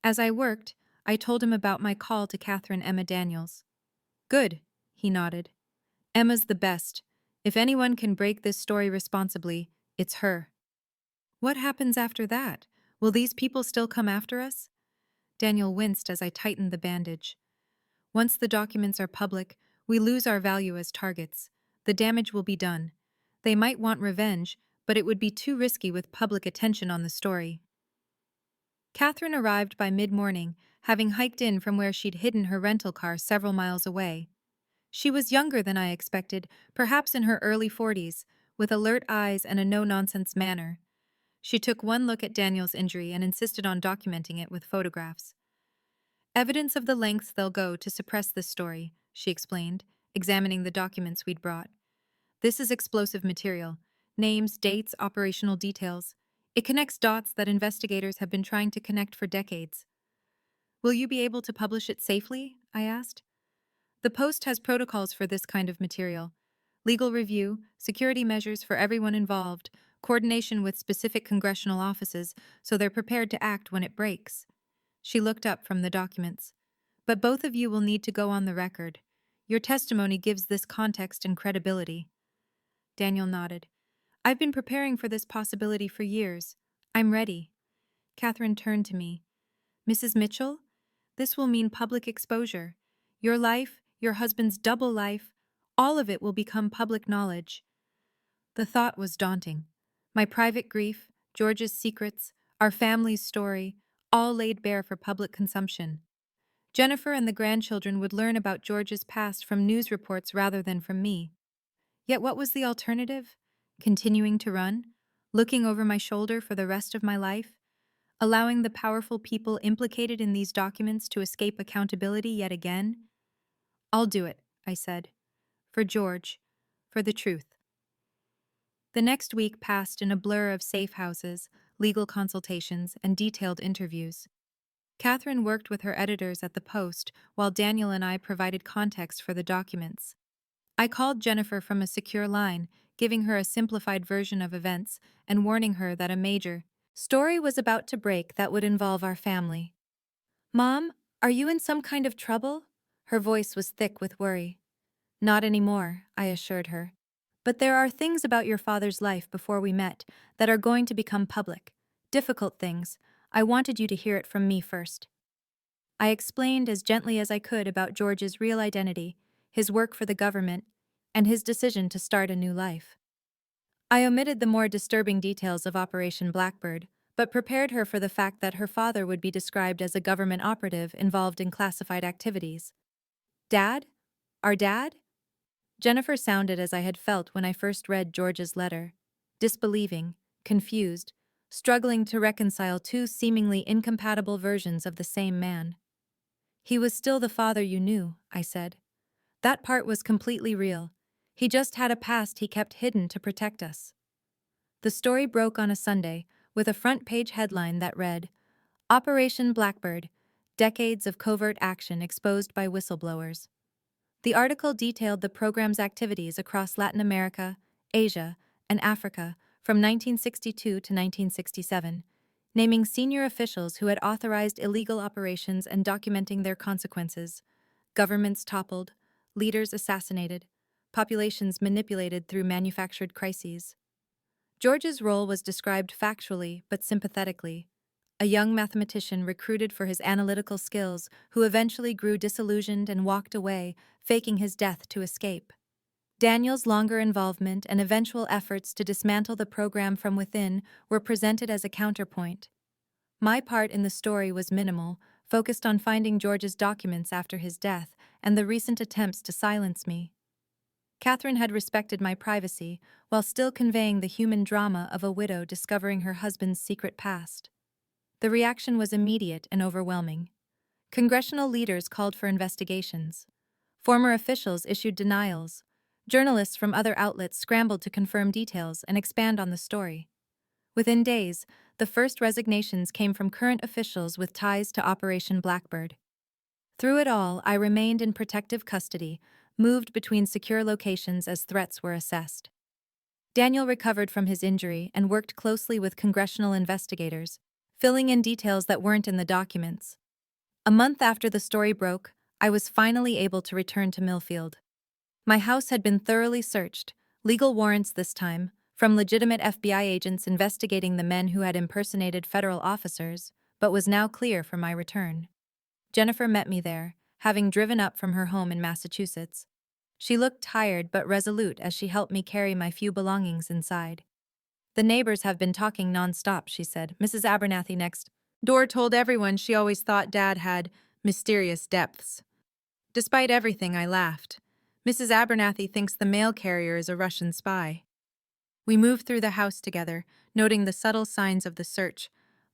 As I worked, I told him about my call to Catherine Emma Daniels. "Good," he nodded. "Emma's the best. If anyone can break this story responsibly, it's her." "What happens after that? Will these people still come after us?" Daniel winced as I tightened the bandage. "Once the documents are public, we lose our value as targets. The damage will be done. They might want revenge, but it would be too risky with public attention on the story." Catherine arrived by mid-morning, having hiked in from where she'd hidden her rental car several miles away. She was younger than I expected, perhaps in her early 40s, with alert eyes and a no-nonsense manner. She took one look at Daniel's injury and insisted on documenting it with photographs. "Evidence of the lengths they'll go to suppress this story," she explained, examining the documents we'd brought. "This is explosive material. Names, dates, operational details. It connects dots that investigators have been trying to connect for decades." "Will you be able to publish it safely?" I asked. "The Post has protocols for this kind of material. Legal review, security measures for everyone involved, coordination with specific congressional offices so they're prepared to act when it breaks." She looked up from the documents. "But both of you will need to go on the record. Your testimony gives this context and credibility." Daniel nodded. "I've been preparing for this possibility for years. I'm ready." Catherine turned to me. "Mrs. Mitchell, this will mean public exposure. Your life, your husband's double life, all of it will become public knowledge." The thought was daunting. My private grief, George's secrets, our family's story, all laid bare for public consumption. Jennifer and the grandchildren would learn about George's past from news reports rather than from me. Yet what was the alternative? Continuing to run? Looking over my shoulder for the rest of my life? Allowing the powerful people implicated in these documents to escape accountability yet again? "I'll do it," I said. "For George. For the truth." The next week passed in a blur of safe houses, legal consultations, and detailed interviews. Catherine worked with her editors at the Post, while Daniel and I provided context for the documents. I called Jennifer from a secure line, giving her a simplified version of events and warning her that a major story was about to break that would involve our family. "Mom, are you in some kind of trouble?" Her voice was thick with worry. "Not anymore," I assured her. "But there are things about your father's life before we met that are going to become public. Difficult things. I wanted you to hear it from me first." I explained as gently as I could about George's real identity, his work for the government, and his decision to start a new life. I omitted the more disturbing details of Operation Blackbird, but prepared her for the fact that her father would be described as a government operative involved in classified activities. "Dad? Our dad?" Jennifer sounded as I had felt when I first read George's letter, disbelieving, confused, struggling to reconcile two seemingly incompatible versions of the same man. "He was still the father you knew," I said. "That part was completely real. He just had a past he kept hidden to protect us." The story broke on a Sunday, with a front-page headline that read, "Operation Blackbird, Decades of Covert Action Exposed by Whistleblowers." The article detailed the program's activities across Latin America, Asia, and Africa, from 1962 to 1967, naming senior officials who had authorized illegal operations and documenting their consequences. Governments toppled, leaders assassinated, populations manipulated through manufactured crises. George's role was described factually but sympathetically. A young mathematician recruited for his analytical skills who eventually grew disillusioned and walked away, faking his death to escape. Daniel's longer involvement and eventual efforts to dismantle the program from within were presented as a counterpoint. My part in the story was minimal, focused on finding George's documents after his death and the recent attempts to silence me. Catherine had respected my privacy while still conveying the human drama of a widow discovering her husband's secret past. The reaction was immediate and overwhelming. Congressional leaders called for investigations. Former officials issued denials. Journalists from other outlets scrambled to confirm details and expand on the story. Within days, the first resignations came from current officials with ties to Operation Blackbird. Through it all, I remained in protective custody, moved between secure locations as threats were assessed. Daniel recovered from his injury and worked closely with congressional investigators, filling in details that weren't in the documents. A month after the story broke, I was finally able to return to Millfield. My house had been thoroughly searched, legal warrants this time, from legitimate FBI agents investigating the men who had impersonated federal officers, but was now clear for my return. Jennifer met me there, having driven up from her home in Massachusetts. She looked tired but resolute as she helped me carry my few belongings inside. "The neighbors have been talking nonstop," she said. "Mrs. Abernathy next door told everyone she always thought Dad had mysterious depths." Despite everything, I laughed. "Mrs. Abernathy thinks the mail carrier is a Russian spy." We moved through the house together, noting the subtle signs of the search: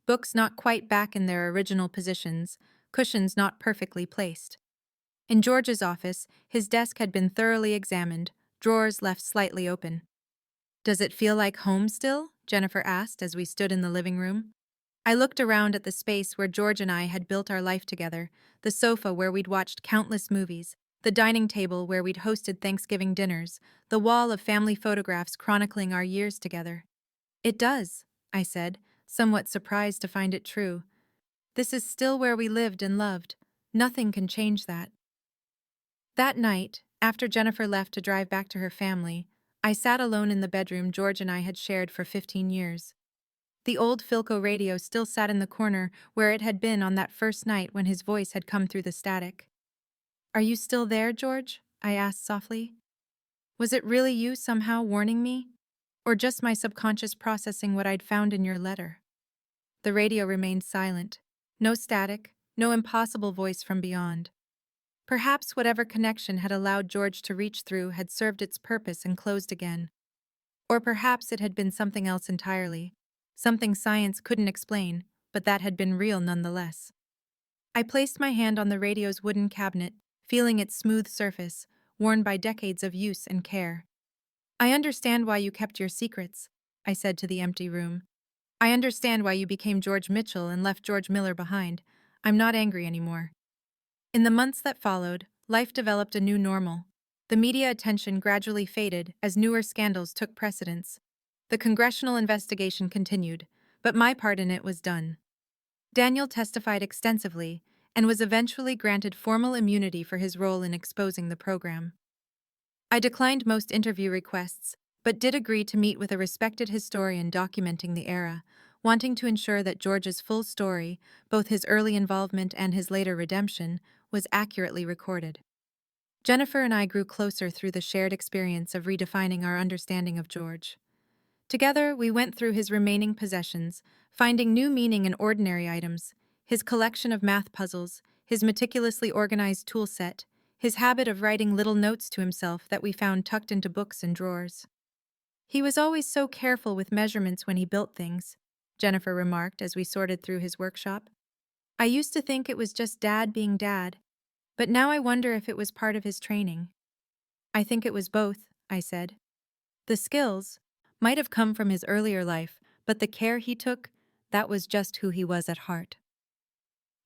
books not quite back in their original positions, cushions not perfectly placed. In George's office, his desk had been thoroughly examined, drawers left slightly open. "Does it feel like home still?" Jennifer asked as we stood in the living room. I looked around at the space where George and I had built our life together, the sofa where we'd watched countless movies, the dining table where we'd hosted Thanksgiving dinners, the wall of family photographs chronicling our years together. "It does," I said, somewhat surprised to find it true. "This is still where we lived and loved. Nothing can change that." That night, after Jennifer left to drive back to her family, I sat alone in the bedroom George and I had shared for 15 years. The old Philco radio still sat in the corner where it had been on that first night when his voice had come through the static. "Are you still there, George?" I asked softly. "Was it really you somehow warning me? Or just my subconscious processing what I'd found in your letter?" The radio remained silent. No static, no impossible voice from beyond. Perhaps whatever connection had allowed George to reach through had served its purpose and closed again. Or perhaps it had been something else entirely, something science couldn't explain, but that had been real nonetheless. I placed my hand on the radio's wooden cabinet, feeling its smooth surface, worn by decades of use and care. "I understand why you kept your secrets," I said to the empty room. "I understand why you became George Mitchell and left George Miller behind. I'm not angry anymore." In the months that followed, life developed a new normal. The media attention gradually faded as newer scandals took precedence. The congressional investigation continued, but my part in it was done. Daniel testified extensively and was eventually granted formal immunity for his role in exposing the program. I declined most interview requests, but did agree to meet with a respected historian documenting the era, wanting to ensure that George's full story, both his early involvement and his later redemption, was accurately recorded. Jennifer and I grew closer through the shared experience of redefining our understanding of George. Together, we went through his remaining possessions, finding new meaning in ordinary items: his collection of math puzzles, his meticulously organized tool set, his habit of writing little notes to himself that we found tucked into books and drawers. "He was always so careful with measurements when he built things," Jennifer remarked as we sorted through his workshop. "I used to think it was just Dad being Dad, but now I wonder if it was part of his training." "I think it was both," I said. "The skills might have come from his earlier life, but the care he took, that was just who he was at heart."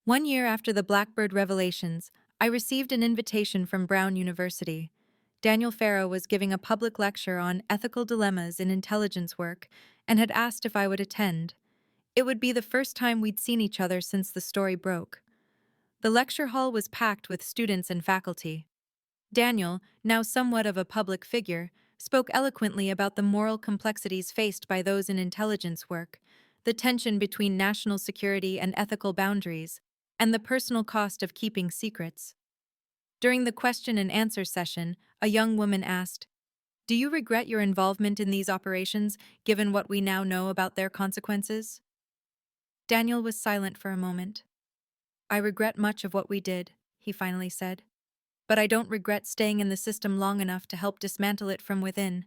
1 year after the Blackbird revelations, I received an invitation from Brown University. Daniel Farrow was giving a public lecture on ethical dilemmas in intelligence work, and had asked if I would attend. It would be the first time we'd seen each other since the story broke. The lecture hall was packed with students and faculty. Daniel, now somewhat of a public figure, spoke eloquently about the moral complexities faced by those in intelligence work, the tension between national security and ethical boundaries, and the personal cost of keeping secrets. During the question and answer session, a young woman asked, "Do you regret your involvement in these operations, given what we now know about their consequences?" Daniel was silent for a moment. "I regret much of what we did," he finally said. "But I don't regret staying in the system long enough to help dismantle it from within.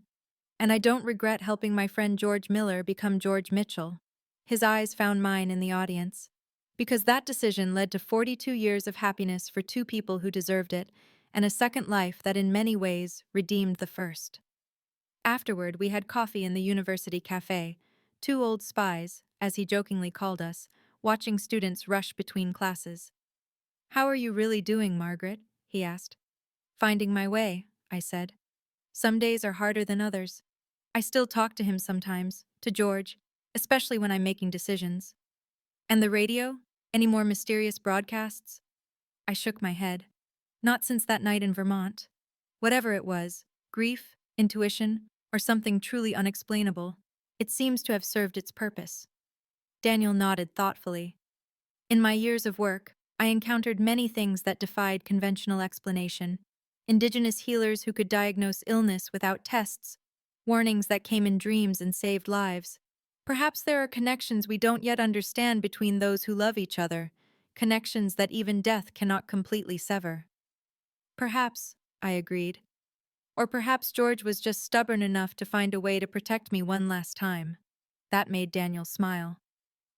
And I don't regret helping my friend George Miller become George Mitchell." His eyes found mine in the audience. Because that decision led to 42 years of happiness for two people who deserved it, and a second life that in many ways redeemed the first. Afterward, we had coffee in the university cafe, two old spies, as he jokingly called us, watching students rush between classes. "How are you really doing, Margaret?" he asked. "Finding my way," I said. "Some days are harder than others. I still talk to him sometimes, to George, especially when I'm making decisions." "And the radio? Any more mysterious broadcasts?" I shook my head. "Not since that night in Vermont. Whatever it was, grief, intuition, or something truly unexplainable, it seems to have served its purpose." Daniel nodded thoughtfully. "In my years of work, I encountered many things that defied conventional explanation. Indigenous healers who could diagnose illness without tests, warnings that came in dreams and saved lives. Perhaps there are connections we don't yet understand between those who love each other, connections that even death cannot completely sever." "Perhaps," I agreed. "Or perhaps George was just stubborn enough to find a way to protect me one last time." That made Daniel smile.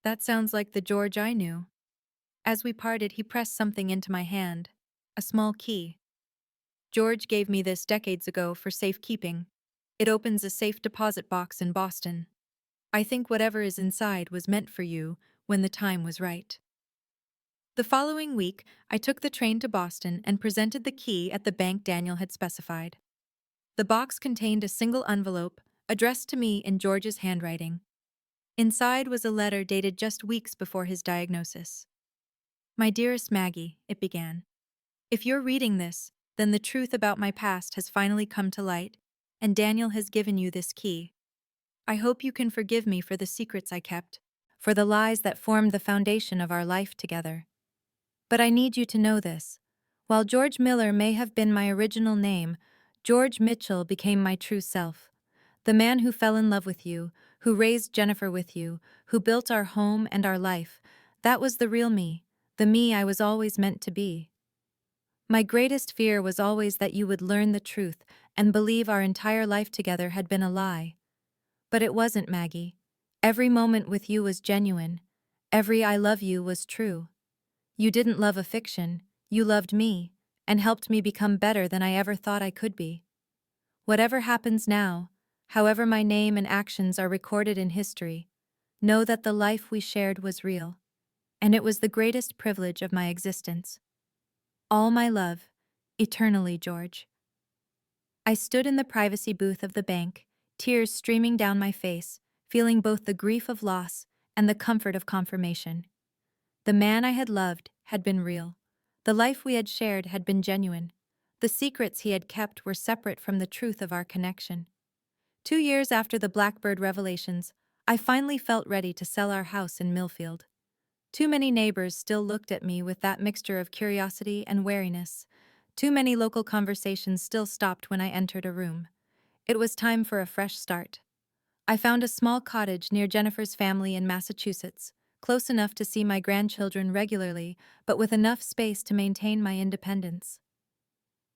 "That sounds like the George I knew." As we parted, he pressed something into my hand, a small key. "George gave me this decades ago for safekeeping. It opens a safe deposit box in Boston. I think whatever is inside was meant for you when the time was right." The following week, I took the train to Boston and presented the key at the bank Daniel had specified. The box contained a single envelope, addressed to me in George's handwriting. Inside was a letter dated just weeks before his diagnosis. "My dearest Maggie," it began. "If you're reading this, then the truth about my past has finally come to light, and Daniel has given you this key. I hope you can forgive me for the secrets I kept, for the lies that formed the foundation of our life together. But I need you to know this. While George Miller may have been my original name, George Mitchell became my true self. The man who fell in love with you, who raised Jennifer with you, who built our home and our life, that was the real me, the me I was always meant to be. My greatest fear was always that you would learn the truth and believe our entire life together had been a lie. But it wasn't, Maggie. Every moment with you was genuine. Every I love you was true. You didn't love a fiction, you loved me, and helped me become better than I ever thought I could be. Whatever happens now, however my name and actions are recorded in history, know that the life we shared was real, and it was the greatest privilege of my existence. All my love, eternally, George." I stood in the privacy booth of the bank, tears streaming down my face, feeling both the grief of loss and the comfort of confirmation. The man I had loved had been real. The life we had shared had been genuine. The secrets he had kept were separate from the truth of our connection. 2 years after the Blackbird revelations, I finally felt ready to sell our house in Millfield. Too many neighbors still looked at me with that mixture of curiosity and wariness. Too many local conversations still stopped when I entered a room. It was time for a fresh start. I found a small cottage near Jennifer's family in Massachusetts, close enough to see my grandchildren regularly, but with enough space to maintain my independence.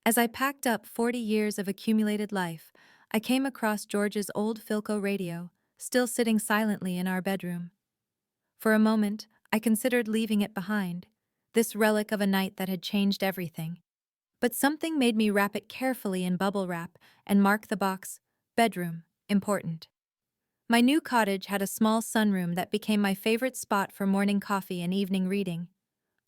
As I packed up 40 years of accumulated life, I came across George's old Philco radio, still sitting silently in our bedroom. For a moment, I considered leaving it behind, this relic of a night that had changed everything. But something made me wrap it carefully in bubble wrap and mark the box, "Bedroom, important." My new cottage had a small sunroom that became my favorite spot for morning coffee and evening reading.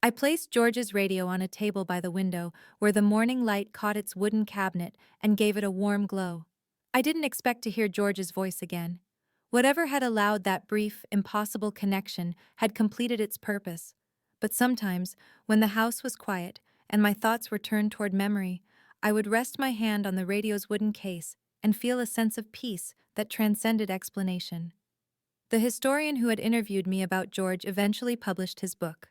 I placed George's radio on a table by the window where the morning light caught its wooden cabinet and gave it a warm glow. I didn't expect to hear George's voice again. Whatever had allowed that brief, impossible connection had completed its purpose. But sometimes, when the house was quiet and my thoughts were turned toward memory, I would rest my hand on the radio's wooden case and feel a sense of peace that transcended explanation. The historian who had interviewed me about George eventually published his book,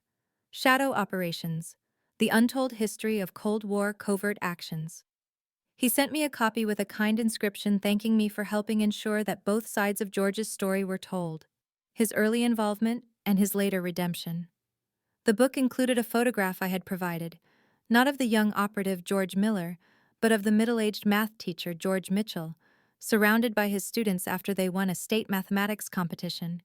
Shadow Operations: The Untold History of Cold War Covert Actions. He sent me a copy with a kind inscription thanking me for helping ensure that both sides of George's story were told, his early involvement and his later redemption. The book included a photograph I had provided, not of the young operative George Miller, but of the middle-aged math teacher George Mitchell, surrounded by his students after they won a state mathematics competition.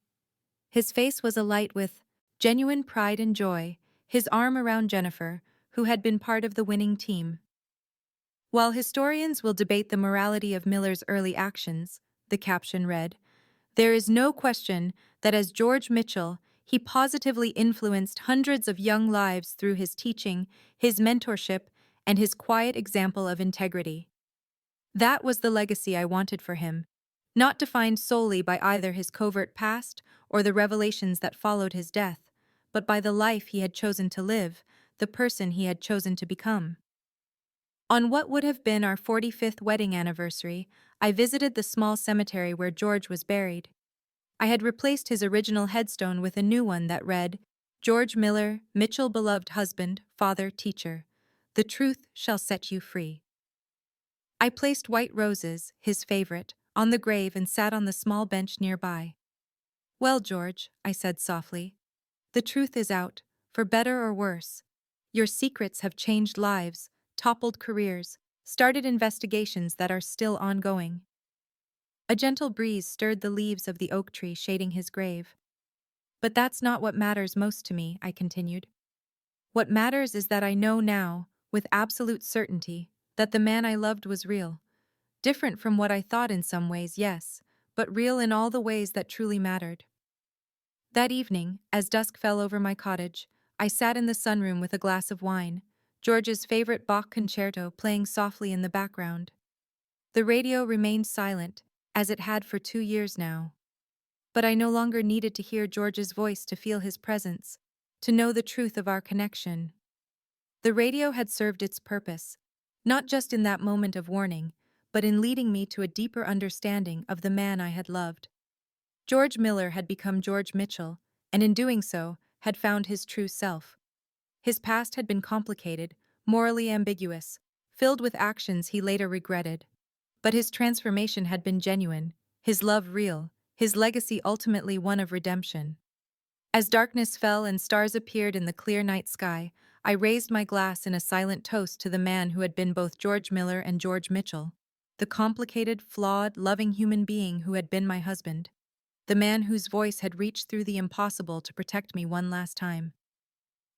His face was alight with genuine pride and joy, his arm around Jennifer, who had been part of the winning team. While historians will debate the morality of Miller's early actions, the caption read, there is no question that as George Mitchell, he positively influenced hundreds of young lives through his teaching, his mentorship, and his quiet example of integrity. That was the legacy I wanted for him, not defined solely by either his covert past or the revelations that followed his death, but by the life he had chosen to live, the person he had chosen to become. On what would have been our 45th wedding anniversary, I visited the small cemetery where George was buried. I had replaced his original headstone with a new one that read, George Miller, Mitchell beloved husband, father, teacher. The truth shall set you free. I placed white roses, his favorite, on the grave and sat on the small bench nearby. Well, George, I said softly, the truth is out, for better or worse. Your secrets have changed lives, toppled careers, started investigations that are still ongoing. A gentle breeze stirred the leaves of the oak tree shading his grave. But that's not what matters most to me, I continued. What matters is that I know now, with absolute certainty, that the man I loved was real. Different from what I thought in some ways, yes, but real in all the ways that truly mattered. That evening, as dusk fell over my cottage, I sat in the sunroom with a glass of wine, George's favorite Bach concerto playing softly in the background. The radio remained silent, as it had for 2 years now. But I no longer needed to hear George's voice to feel his presence, to know the truth of our connection. The radio had served its purpose, not just in that moment of warning, but in leading me to a deeper understanding of the man I had loved. George Miller had become George Mitchell, and in doing so, had found his true self. His past had been complicated, morally ambiguous, filled with actions he later regretted. But his transformation had been genuine, his love real, his legacy ultimately one of redemption. As darkness fell and stars appeared in the clear night sky, I raised my glass in a silent toast to the man who had been both George Miller and George Mitchell, the complicated, flawed, loving human being who had been my husband, the man whose voice had reached through the impossible to protect me one last time.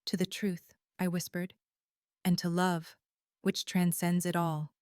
To the truth, I whispered, and to love, which transcends it all.